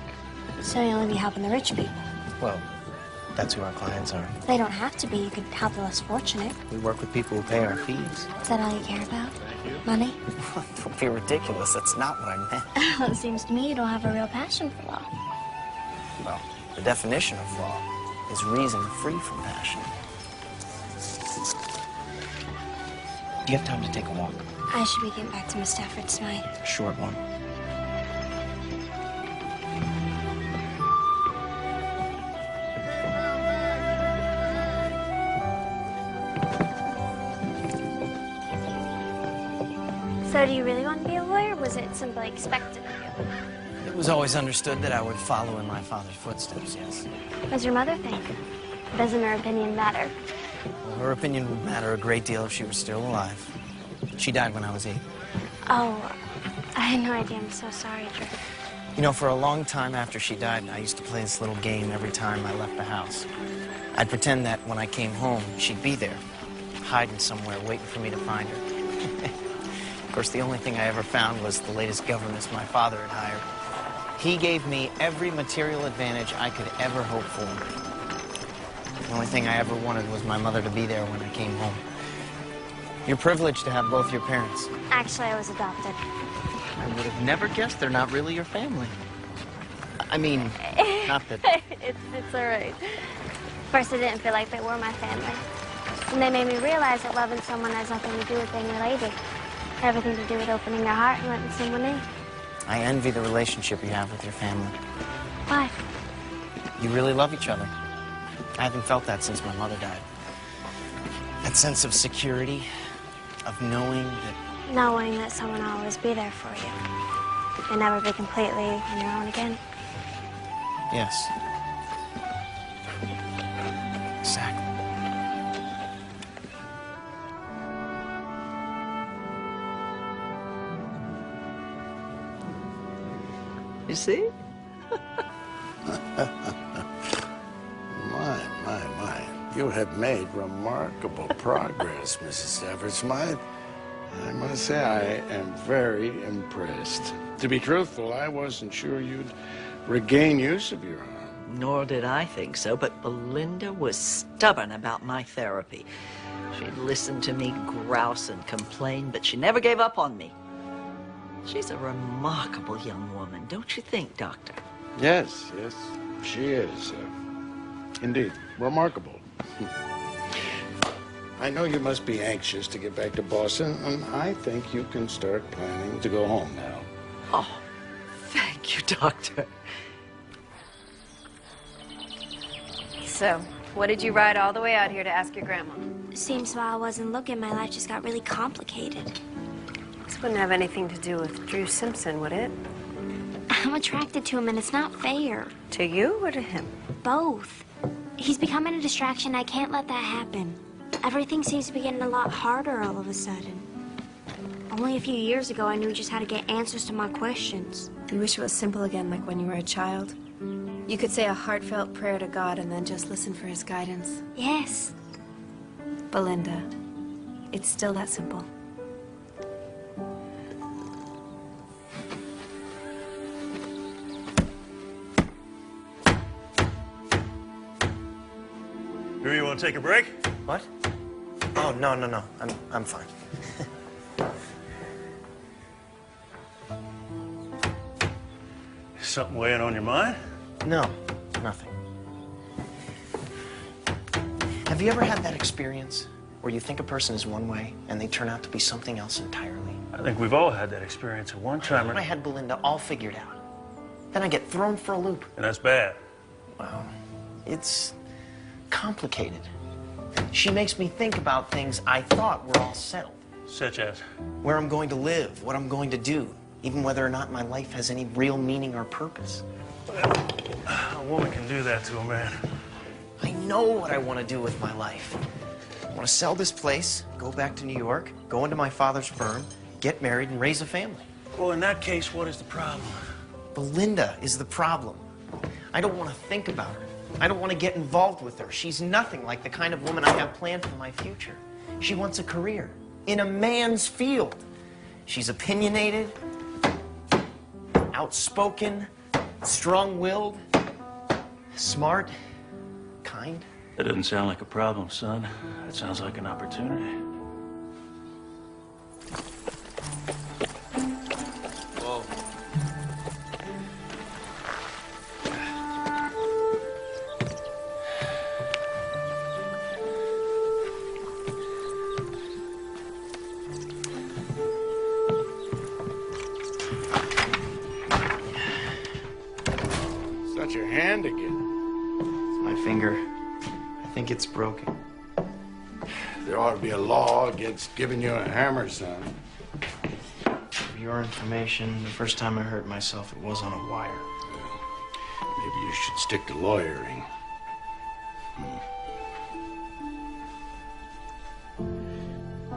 So you'll only be helping the rich people? Well, that's who our clients are. They don't have to be. You could help the less fortunate. We work with people who pay our fees. Is that all you care about? Money? Don't be ridiculous. That's not what I meant. Well, it seems to me you don't have a real passion for law. Well, the definition of law is reason free from passion. Do you have time to take a walk? I should be getting back to Miss Stafford's tonight. A short one. So do you really want to be a lawyer, or was it simply expected of you? It was always understood that I would follow in my father's footsteps, yes. What does your mother think? Doesn't her opinion matter? Well, her opinion would matter a great deal if she were still alive. She died when I was 8. Oh, I had no idea. I'm so sorry, Drew. You know, for a long time after she died, I used to play this little game every time I left the house. I'd pretend that when I came home, she'd be there, hiding somewhere, waiting for me to find her. Of course, the only thing I ever found was the latest governess my father had hired. He gave me every material advantage I could ever hope for. The only thing I ever wanted was my mother to be there when I came home. You're privileged to have both your parents. Actually, I was adopted. I would have never guessed they're not really your family. I mean, not that... It's all right. First, I didn't feel like they were my family. And they made me realize that loving someone has nothing to do with being related. Everything to do with opening your heart and letting someone in. I envy the relationship you have with your family. Why? You really love each other. I haven't felt that since my mother died. That sense of security, of knowing that... Knowing that someone will always be there for you. And never be completely on your own again. Yes. Exactly. You see? My. You have made remarkable progress, Mrs. Stafford Smythe. I must say I am very impressed. To be truthful, I wasn't sure you'd regain use of your arm. Nor did I think so, but Belinda was stubborn about my therapy. She'd listen to me grouse and complain, but she never gave up on me. She's a remarkable young woman, don't you think, Doctor? Yes, she is. Indeed, remarkable. I know you must be anxious to get back to Boston, and I think you can start planning to go home now. Oh, thank you, Doctor. So, what did you ride all the way out here to ask your grandma? Seems while I wasn't looking, my life just got really complicated. This wouldn't have anything to do with Drew Simpson, would it? I'm attracted to him, and it's not fair. To you or to him? Both. He's becoming a distraction. I can't let that happen. Everything seems to be getting a lot harder all of a sudden. Only a few years ago, I knew just how to get answers to my questions. You wish it was simple again, like when you were a child? You could say a heartfelt prayer to God and then just listen for his guidance? Yes. Belinda, it's still that simple. Drew, you want to take a break? What? Oh, no. I'm fine. Something weighing on your mind? No, nothing. Have you ever had that experience where you think a person is one way and they turn out to be something else entirely? I think we've all had that experience at one time. I had Belinda all figured out. Then I get thrown for a loop. And that's bad. Well, it's complicated. She makes me think about things I thought were all settled. Such as? Where I'm going to live, what I'm going to do, even whether or not my life has any real meaning or purpose. A woman can do that to a man. I know what I want to do with my life. What want to sell this place, go back to New York, go into my father's firm, get married, and raise a family. Well, in that case, what is the problem? Belinda is the problem. I don't want to think about her. I don't want to get involved with her. She's nothing like the kind of woman I have planned for my future. She wants a career in a man's field. She's opinionated, outspoken, strong-willed, smart, kind. That doesn't sound like a problem, son. That sounds like an opportunity. Whoa. Is that your hand again? It's my finger. I think it's broken. There ought to be a law against giving you a hammer, son. For your information, the first time I hurt myself, it was on a wire. Maybe you should stick to lawyering.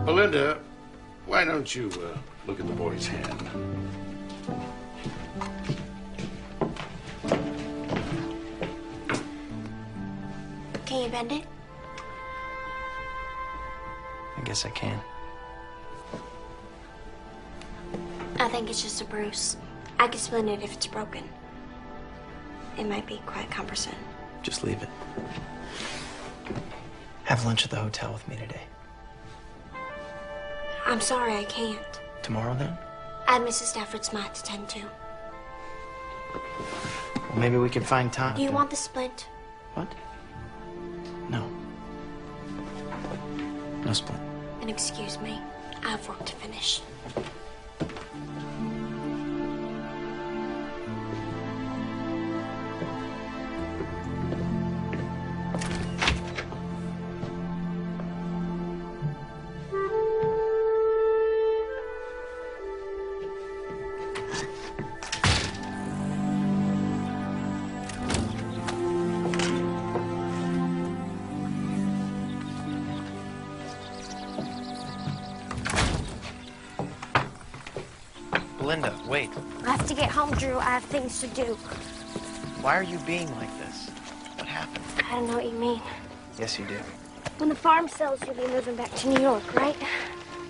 Belinda, why don't you look at the boy's hand? Can you bend it? I guess I can. I think it's just a bruise. I can splint it if it's broken. It might be quite cumbersome. Just leave it. Have lunch at the hotel with me today. I'm sorry, I can't. Tomorrow, then? I have Mrs. Stafford's mite to tend to. Well, maybe we can find time. Do you want the splint? What? No. No splint. Then excuse me. I have work to finish. Belinda, wait. I have to get home, Drew. I have things to do. Why are you being like this? What happened? I don't know what you mean. Yes, you do. When the farm sells, you'll be moving back to New York, right?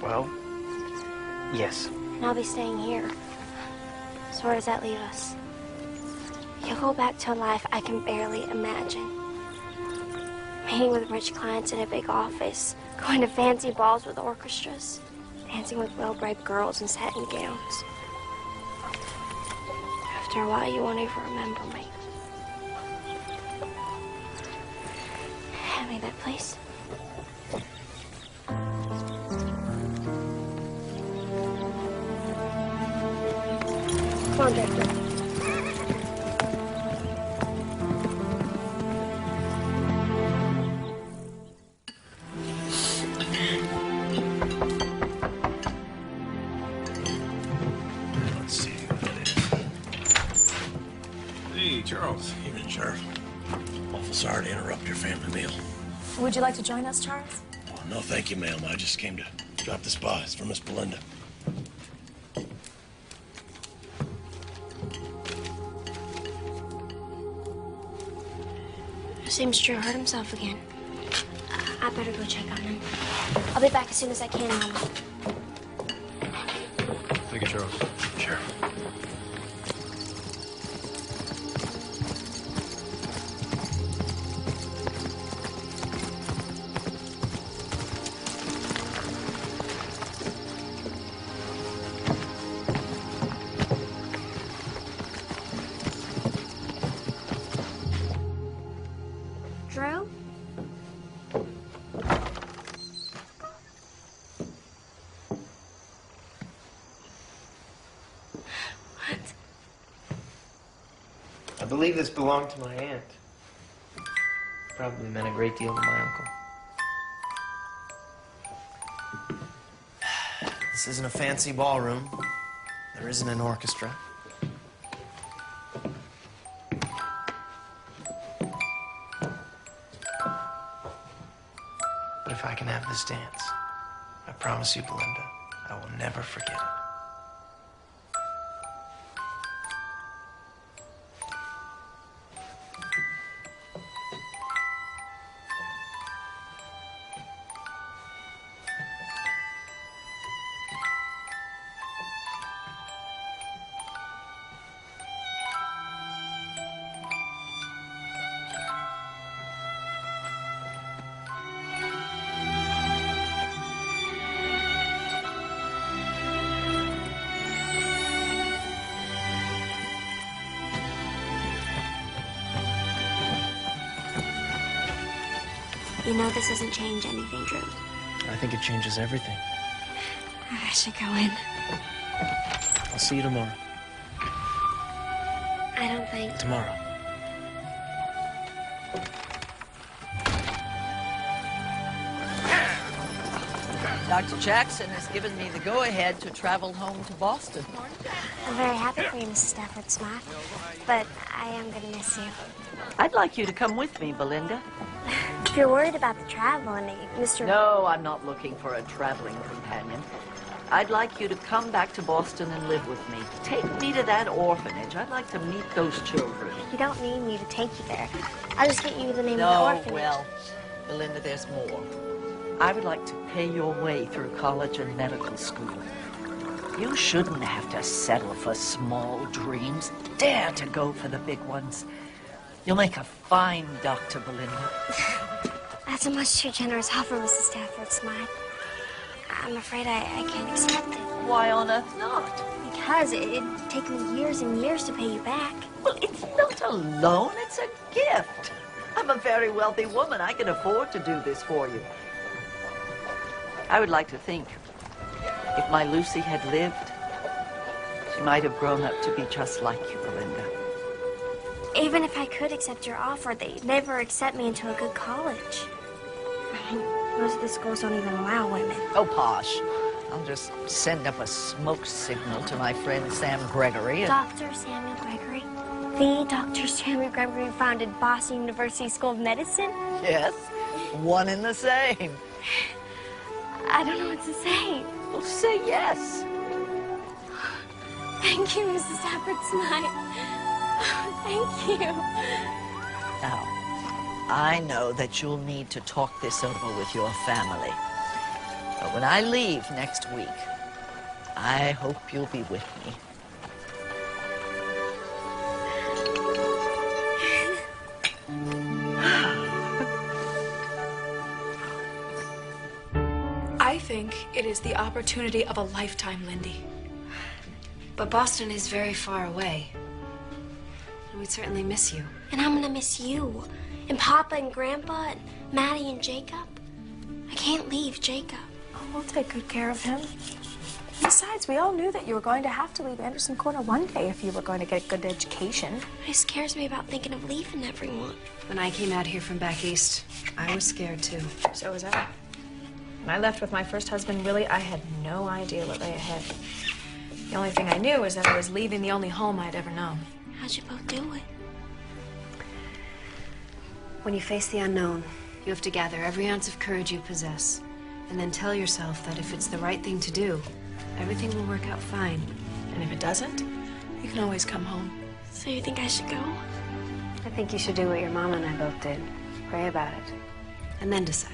Well, yes. And I'll be staying here. So where does that leave us? You'll go back to a life I can barely imagine. Meeting with rich clients in a big office, going to fancy balls with orchestras, dancing with well-bred girls in satin gowns. After a while, you won't even remember me. Hand me that, please. Come on, Director. Charles. Evening, Sheriff. Awful sorry to interrupt your family meal. Would you like to join us, Charles? Oh, no, thank you, ma'am. I just came to drop this by. It's for Miss Belinda. It seems Drew hurt himself again. I better go check on him. I'll be back as soon as I can, Mama. Thank you, Charles. Sure. Drew? What? I believe this belonged to my aunt. Probably meant a great deal to my uncle. This isn't a fancy ballroom. There isn't an orchestra. But if I can can have this dance. I promise you, Belinda, I will never forget it. You know this doesn't change anything, Drew. I think it changes everything. I should go in. I'll see you tomorrow. I don't think... Tomorrow. Dr. Jackson has given me the go-ahead to travel home to Boston. I'm very happy for you, Mrs. Stafford Smart, but I am going to miss you. I'd like you to come with me, Belinda. If you're worried about the travel and Mr. No, I'm not looking for a traveling companion. I'd like you to come back to Boston and live with me. Take me to that orphanage. I'd like to meet those children. You don't need me to take you there. I'll just get you the name of the orphanage. No, well, Belinda, there's more. I would like to pay your way through college and medical school. You shouldn't have to settle for small dreams. Dare to go for the big ones. You'll make a fine doctor, Belinda. That's a much too generous offer, Mrs. Stafford Smart. I'm afraid I can't accept it. Why on earth not? Because it'd take me years and years to pay you back. Well, it's not a loan, it's a gift. I'm a very wealthy woman. I can afford to do this for you. I would like to think if my Lucy had lived, she might have grown up to be just like you, Belinda. Even if I could accept your offer, they'd never accept me into a good college. I mean, most of the schools don't even allow women. Oh, posh. I'll just send up a smoke signal to my friend Sam Gregory. Dr. Samuel Gregory? The Dr. Samuel Gregory who founded Boston University School of Medicine? Yes, one and the same. I don't know what to say. Well, say yes. Thank you, Mrs. Stafford Smart. Thank you. Now, I know that you'll need to talk this over with your family. But when I leave next week, I hope you'll be with me. I think it is the opportunity of a lifetime, Lindy. But Boston is very far away. And we'd certainly miss you. And I'm gonna miss you. And Papa and Grandpa and Maddie and Jacob. I can't leave Jacob. Oh, we'll take good care of him. Besides, we all knew that you were going to have to leave Anderson Corner one day if you were going to get a good education. It scares me about thinking of leaving everyone. When I came out here from back east, I was scared too. So was I. When I left with my first husband, really, I had no idea what lay ahead. The only thing I knew was that I was leaving the only home I'd ever known. How'd you both do it? When you face the unknown, you have to gather every ounce of courage you possess, and then tell yourself that if it's the right thing to do, everything will work out fine. And if it doesn't, you can always come home. So you think I should go? I think you should do what your mom and I both did. Pray about it. And then decide.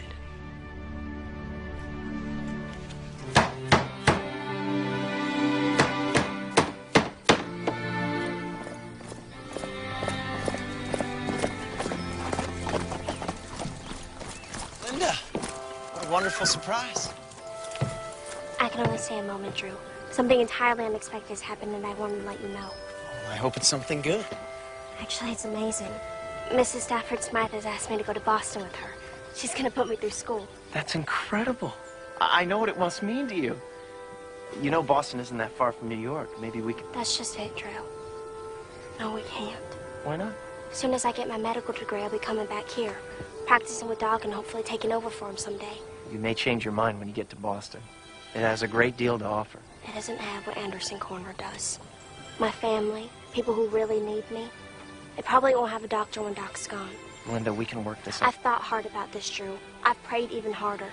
Wonderful surprise. I can only stay a moment, Drew. Something entirely unexpected has happened, and I wanted to let you know. I hope it's something good. Actually, it's amazing. Mrs. Stafford Smythe has asked me to go to Boston with her. She's going to put me through school. That's incredible. I know what it must mean to you. You know, Boston isn't that far from New York. Maybe we could... That's just it, Drew. No, we can't. Why not? As soon as I get my medical degree, I'll be coming back here, practicing with Doc and hopefully taking over for him someday. You may change your mind when you get to Boston. It has a great deal to offer. It doesn't have what Anderson Corner does. My family, people who really need me, they probably won't have a doctor when Doc's gone. Linda, we can work this out. I've thought hard about this, Drew. I've prayed even harder.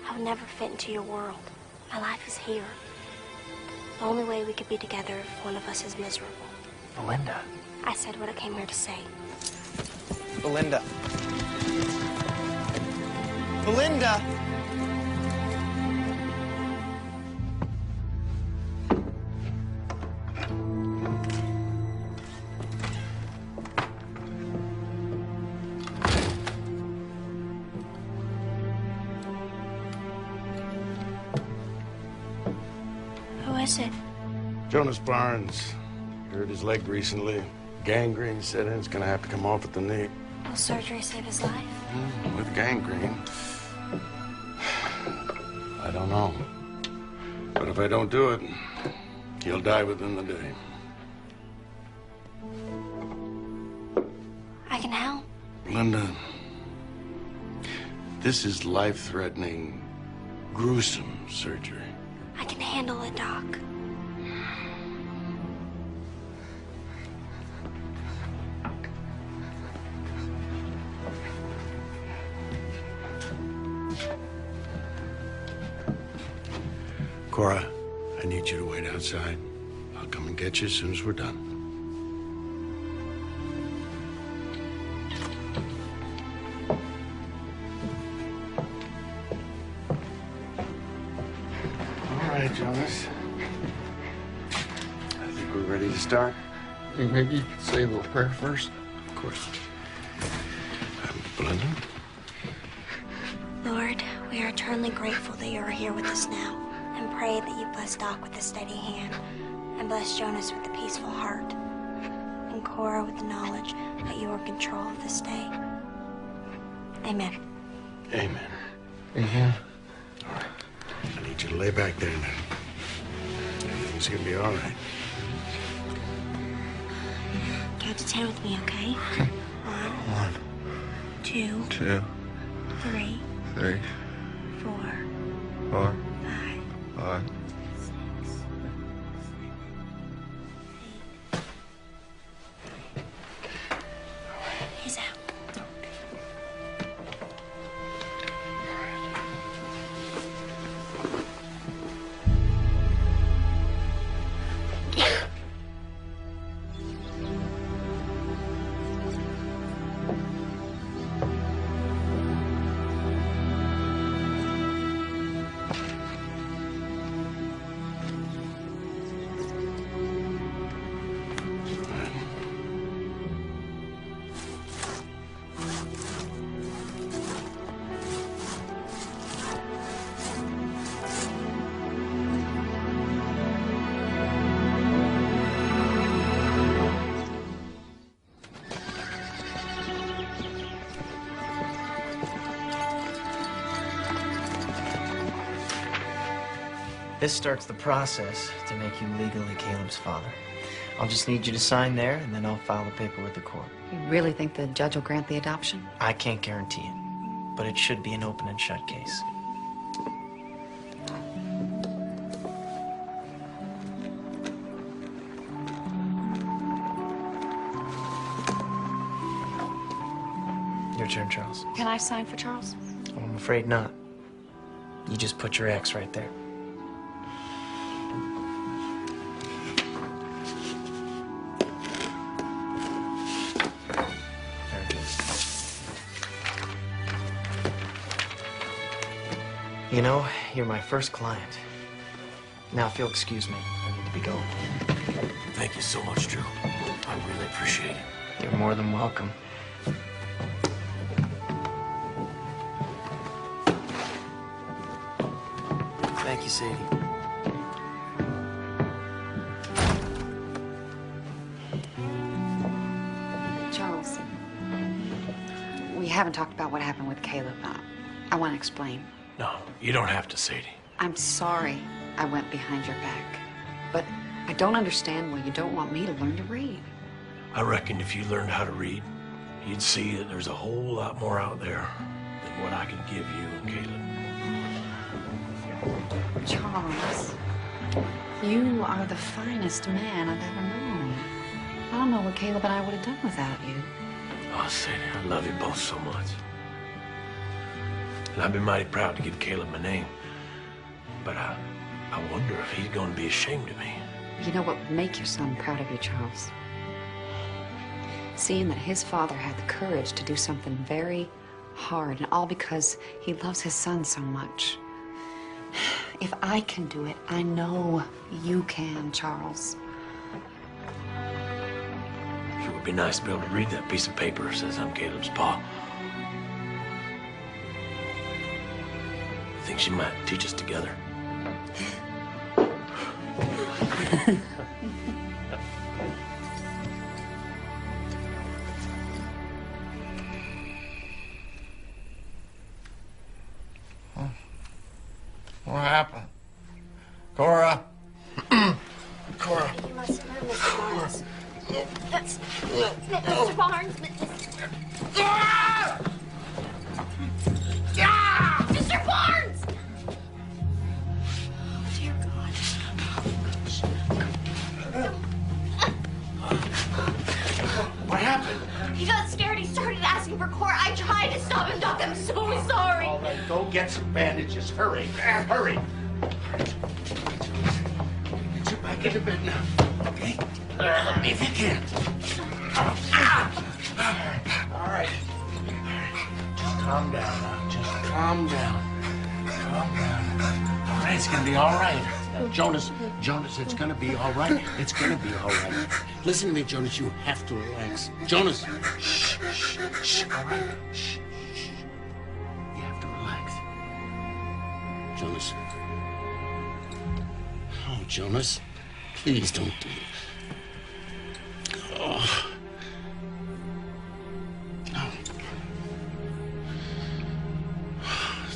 I would never fit into your world. My life is here. The only way we could be together if one of us is miserable. Belinda. I said what I came here to say. Belinda. Belinda! Who is it? Jonas Barnes. Hurt his leg recently. Gangrene set in. It's gonna have to come off at the knee. Will surgery save his life? With gangrene. I don't know. But if I don't do it, he'll die within the day. I can help. Linda, this is life-threatening, gruesome surgery. I can handle it, Doc. Cora, I need you to wait outside. I'll come and get you as soon as we're done. All right, Jonas. I think we're ready to start. Maybe you could say a little prayer first. Of course. Belinda? Lord, we are eternally grateful that you are here with us now, and pray that you bless Doc with a steady hand, and bless Jonas with a peaceful heart, and Cora with the knowledge that you are in control of this day. Amen. Amen. Amen. All right. I need you to lay back there now. Everything's gonna be all right. Count to 10 with me, okay? 1, 2, 3, 4, 5. 5. He's out. This starts the process to make you legally Caleb's father. I'll just need you to sign there, and then I'll file the paper with the court. You really think the judge will grant the adoption? I can't guarantee it, but it should be an open and shut case. Your turn, Charles. Can I sign for Charles? Well, I'm afraid not. You just put your X right there. Very good. You know, you're my first client. Now, if you'll excuse me, I need to be going. Thank you so much, Drew. I really appreciate it. You're more than welcome. Thank you, Sadie. Charles, we haven't talked about what happened with Caleb. I want to explain. No, you don't have to, Sadie. I'm sorry I went behind your back, but I don't understand why you don't want me to learn to read. I reckon if you learned how to read, you'd see that there's a whole lot more out there than what I can give you and Caleb. Charles, you are the finest man I've ever known. I don't know what Caleb and I would have done without you. Oh, Sadie, I love you both so much. And I've been mighty proud to give Caleb my name. But I wonder if he's going to be ashamed of me. You know what would make your son proud of you, Charles? Seeing that his father had the courage to do something very hard, and all because he loves his son so much. If I can do it, I know you can, Charles. It would be nice to be able to read that piece of paper that says I'm Caleb's pa. I think she might teach us together. What happened? Cora? Cora. You must have Mr. Barnes. Mr. Barnes. Mr. Barnes! Oh, dear God. What happened? He got scared. He started asking for Cora. I tried to stop him, Doc. I'm so sorry. All right, go get some bandages. Hurry. Hurry. Get you back into bed now. Okay? If you can. All right. Just calm down now. Just calm down. Calm down. All right, it's gonna be all right. Now, Jonas, it's gonna be all right. It's gonna be all right. Listen to me, Jonas. You have to relax. Jonas. Shh, shh, shh. All right. Shh, shh. You have to relax. Jonas. Oh, Jonas. Please don't do it. Oh. No.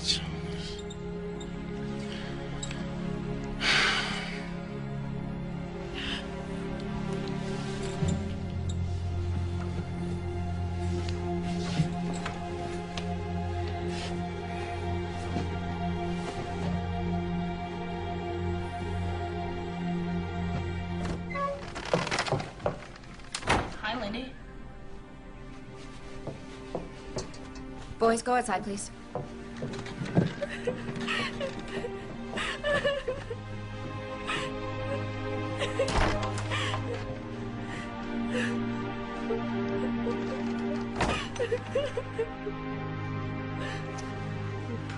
Jonas. Hi, Lindy. Boys, go outside, please.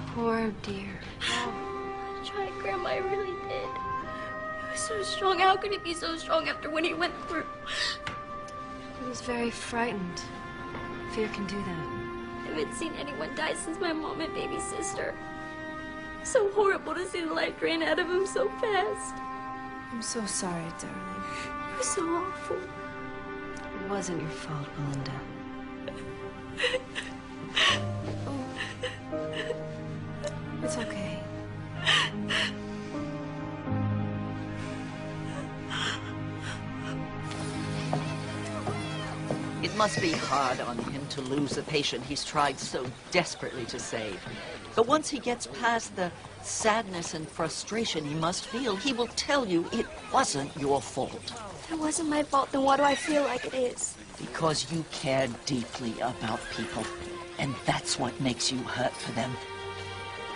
Poor dear. I tried, Grandma. I really did. He was so strong. How could he be so strong after what he went through? He was very frightened. Fear can do that. I haven't seen anyone die since my mom and baby sister. So horrible to see the life drain out of him so fast. I'm so sorry, darling. It was so awful. It wasn't your fault, Belinda. It's okay. It must be hard on him to lose a patient he's tried so desperately to save. But once he gets past the sadness and frustration he must feel, he will tell you it wasn't your fault. If it wasn't my fault, then why do I feel like it is? Because you care deeply about people, and that's what makes you hurt for them.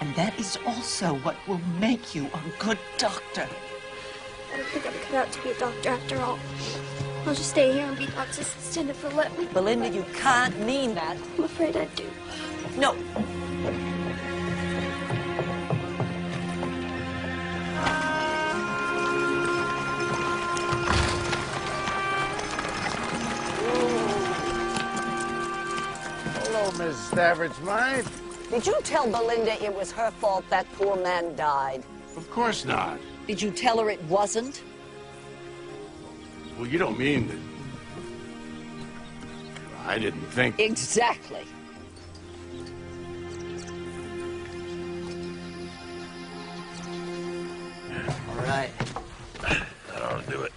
And that is also what will make you a good doctor. I don't think I'm cut out to be a doctor after all. I'll just stay here and be Doc's assistant if he'll let me. Belinda, you can't mean that. I'm afraid I do. No. Hello, Miss Stafford Smythe. Did you tell Belinda it was her fault that poor man died? Of course not. Did you tell her it wasn't? Well, you don't mean that. I didn't think. Exactly. All right. That ought to do it.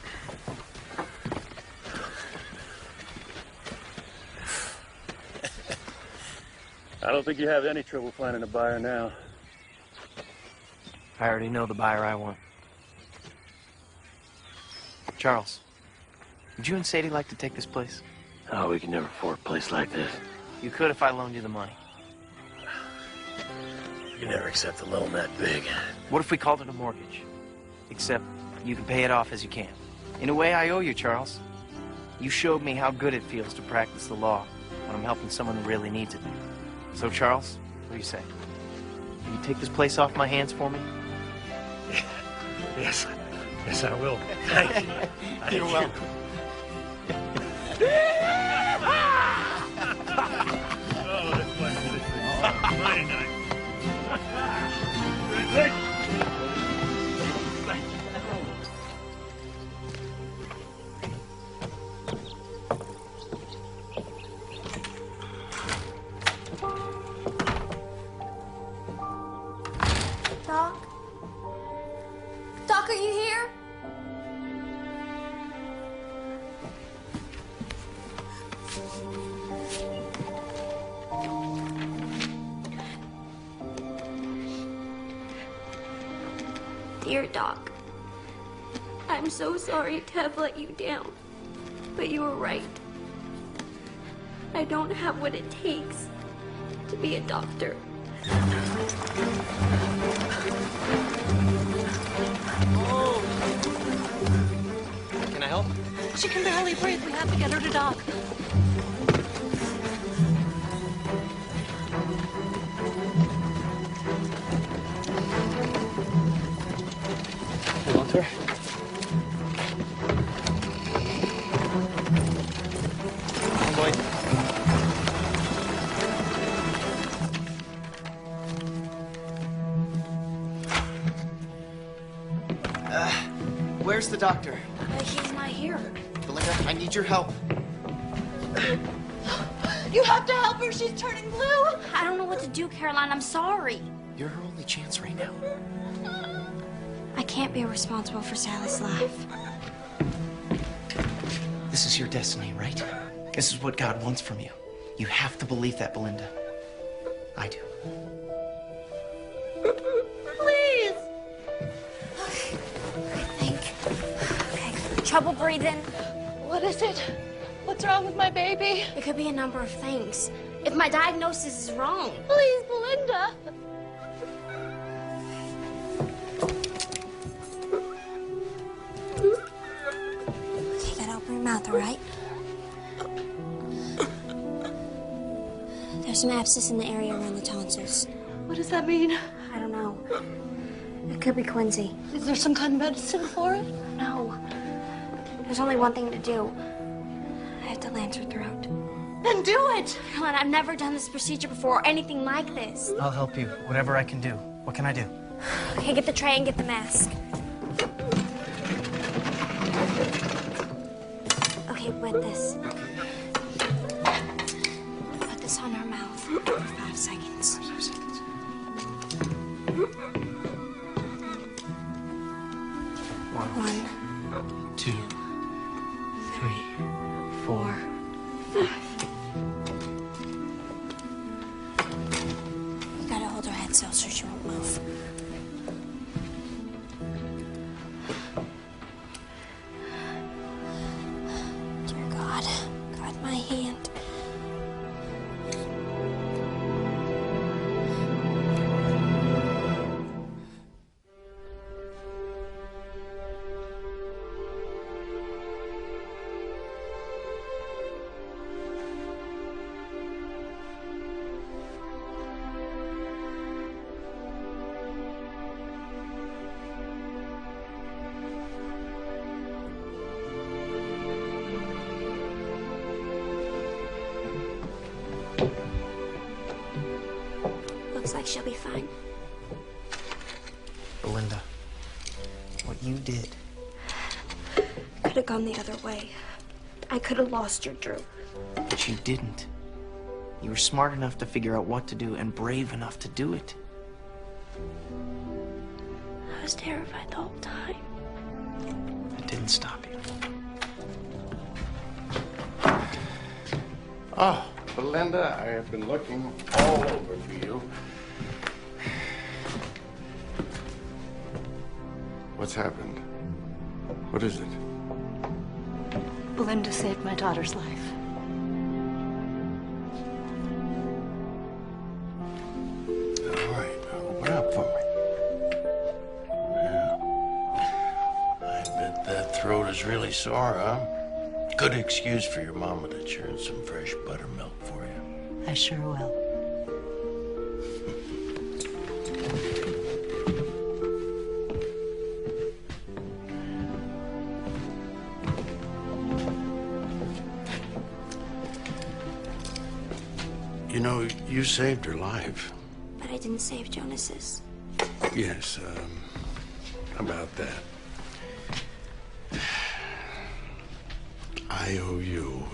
I don't think you have any trouble finding a buyer now. I already know the buyer I want. Charles, would you and Sadie like to take this place? Oh, we can never afford a place like this. You could if I loaned you the money. You never accept a loan that big. What if we called it a mortgage? Except you can pay it off as you can. In a way, I owe you, Charles. You showed me how good it feels to practice the law when I'm helping someone who really needs it. So, Charles, what do you say? Will you take this place off my hands for me? Yes. Yes, I will. Thank you. You're welcome. Oh, that's funny. Mighty nice. Doc? Doc, are you here? Dear Doc, I'm so sorry to have let you down, but you were right. I don't have what it takes to be a doctor. Can I help? She can barely breathe. We have to get her to doc. Hold on to her. Come on, boy. Where's the doctor? He's not here. Belinda, I need your help. You have to help her. She's turning blue. I don't know what to do, Caroline. I'm sorry. You're her only chance right now. I can't be responsible for Sally's life. This is your destiny, right? This is what God wants from you. You have to believe that, Belinda. I do. Please. Trouble breathing. What is it? What's wrong with my baby? It could be a number of things. If my diagnosis is wrong. Please, Belinda. Okay, you gotta open your mouth, all right? There's some abscess in the area around the tonsils. What does that mean? I don't know. It could be quinsy. Is there some kind of medicine for it? No. There's only one thing to do. I have to lance her throat. Then do it! Caroline, I've never done this procedure before or anything like this. I'll help you. Whatever I can do. What can I do? Okay, get the tray and get the mask. Okay, wet this. Put this on her mouth for 5 seconds. 5 seconds. One. 2, 3, 4, 5. You gotta hold her head still so she won't move. Dear God, guide my hand. Looks like she'll be fine. Belinda, what you did. Could have gone the other way. I could have lost your Drew. But you didn't. You were smart enough to figure out what to do and brave enough to do it. I was terrified the whole time. It didn't stop you. Oh, Belinda, I have been looking all over for you. What's happened? What is it? Belinda saved my daughter's life. All right, throat is really sore, huh? Good excuse for your mama to churn some fresh buttermilk for you. I sure will. You know, you saved her life. But I didn't save Jonas's. Yes, about that. I owe you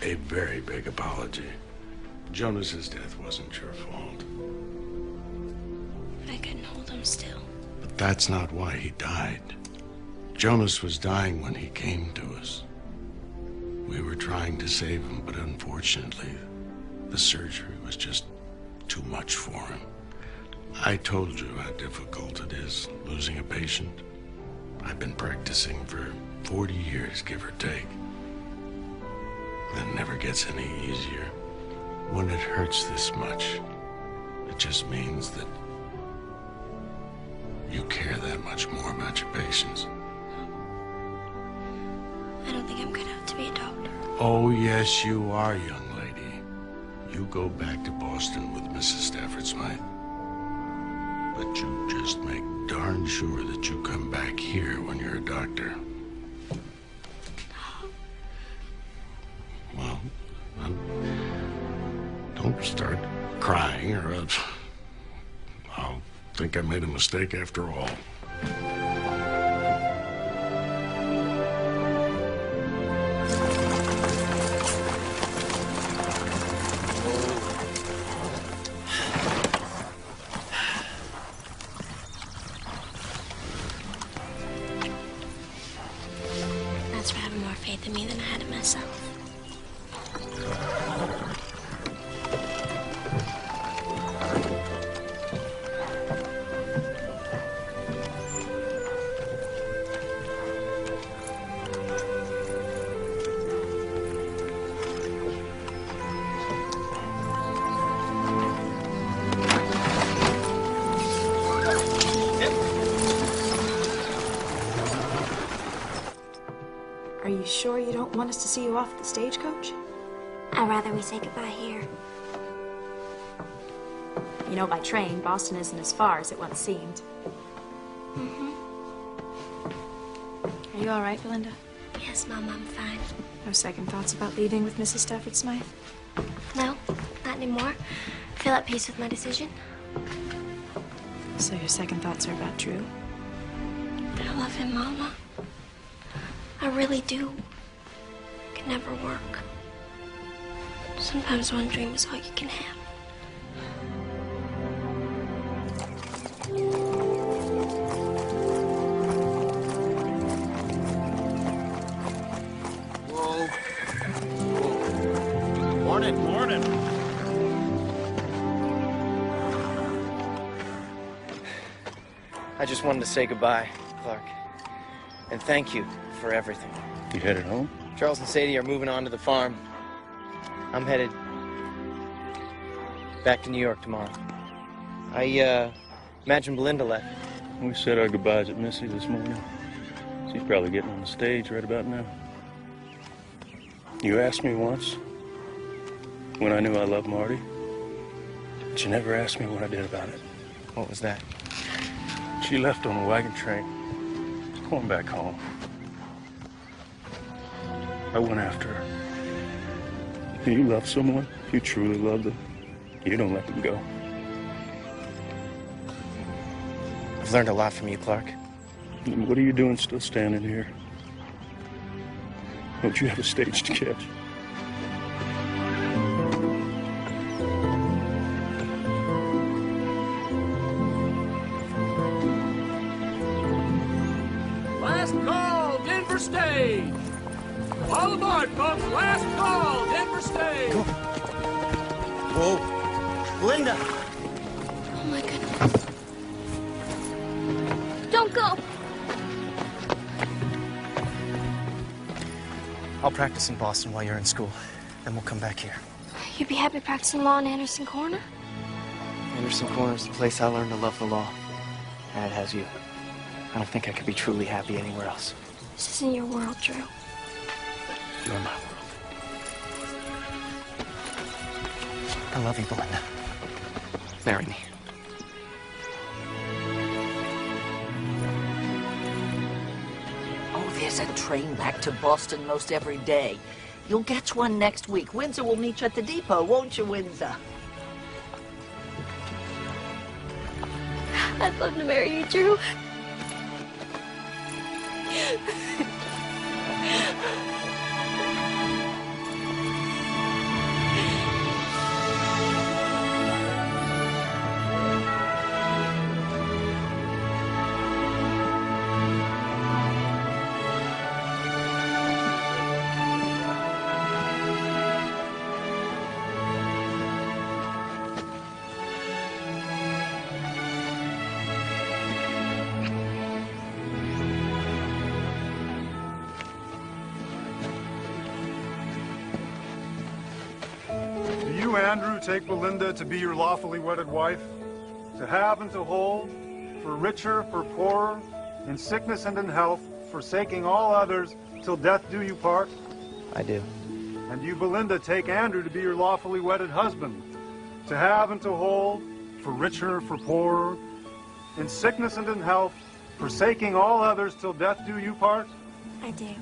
a very big apology. Jonas's death wasn't your fault. I couldn't hold him still. But that's not why he died. Jonas was dying when he came to us. We were trying to save him, but unfortunately, the surgery was just too much for him. I told you how difficult it is losing a patient. I've been practicing for 40 years, give or take. That never gets any easier. When it hurts this much, it just means that you care that much more about your patients. I don't think I'm good enough to be a doctor. Oh, yes, you are, young lady. You go back to Boston with Mrs. Stafford Smythe. But you just make darn sure that you come back here when you're a doctor. Well, don't start crying or else I'll think I made a mistake after all. That's for having more faith in me than I had in myself. Are you sure you don't want us to see you off at the stagecoach? I'd rather we say goodbye here. You know, by train, Boston isn't as far as it once seemed. Mm-hmm. Are you all right, Belinda? Yes, Mom, I'm fine. No second thoughts about leaving with Mrs. Stafford Smythe? No, not anymore. I feel at peace with my decision. So your second thoughts are about Drew? I love him, Mama. I really do. It can never work. Sometimes one dream is all you can have. Whoa. Morning, morning. I just wanted to say goodbye, Clark. And thank you for everything. You headed home? Charles and Sadie are moving on to the farm. I'm headed back to New York tomorrow. I imagine Belinda left. We said our goodbyes at Missy this morning. She's probably getting on the stage right about now. You asked me once, when I knew I loved Marty, but you never asked me what I did about it. What was that? She left on a wagon train, going back home. I went after her. You love someone, you truly love them, you don't let them go. I've learned a lot from you, Clark. And what are you doing still standing here? Don't you have a stage to catch? Last call, Denver stage. All aboard, folks. Last call, Denver stage. Whoa. Belinda! Oh, my goodness. Don't go. I'll practice in Boston while you're in school. Then we'll come back here. You'd be happy practicing law in Anderson Corner? Anderson Corner's the place I learned to love the law. And it has you. I don't think I could be truly happy anywhere else. This isn't your world, Drew. You're my world. I love you, Belinda. Marry me. Oh, there's a train back to Boston most every day. You'll catch one next week. Windsor will meet you at the depot, won't you, Windsor? I'd love to marry you, Drew. You, Andrew, take Belinda to be your lawfully wedded wife, to have and to hold, for richer, for poorer, in sickness and in health, forsaking all others, till death do you part? I do. And you, Belinda, take Andrew to be your lawfully wedded husband, to have and to hold, for richer, for poorer, in sickness and in health, forsaking all others, till death do you part? I do.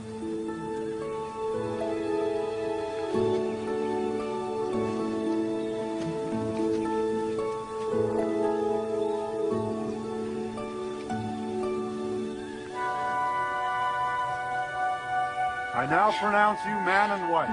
I now pronounce you man and wife.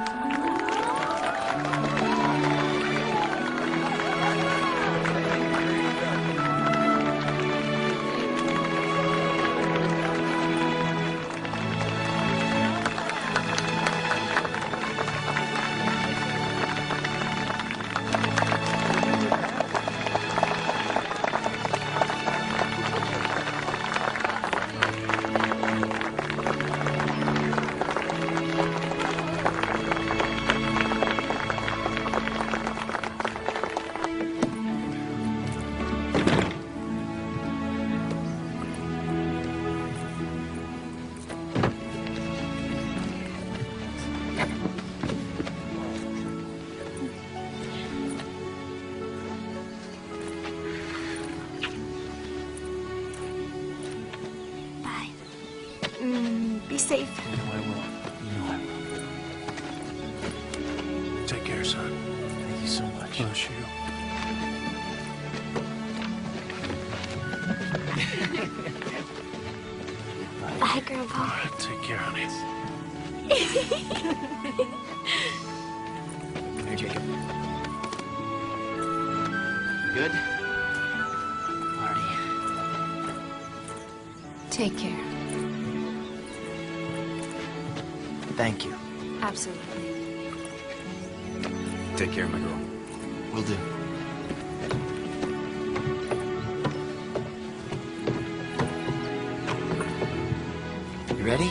Be safe. You know I will. You know I will. Take care, son. Thank you so much. Bless you. Bye, Grandpa. All right, take care, honey. Come here, Jacob. Good? Marty. Take care. Thank you. Absolutely. Take care, my girl. Will do. You ready?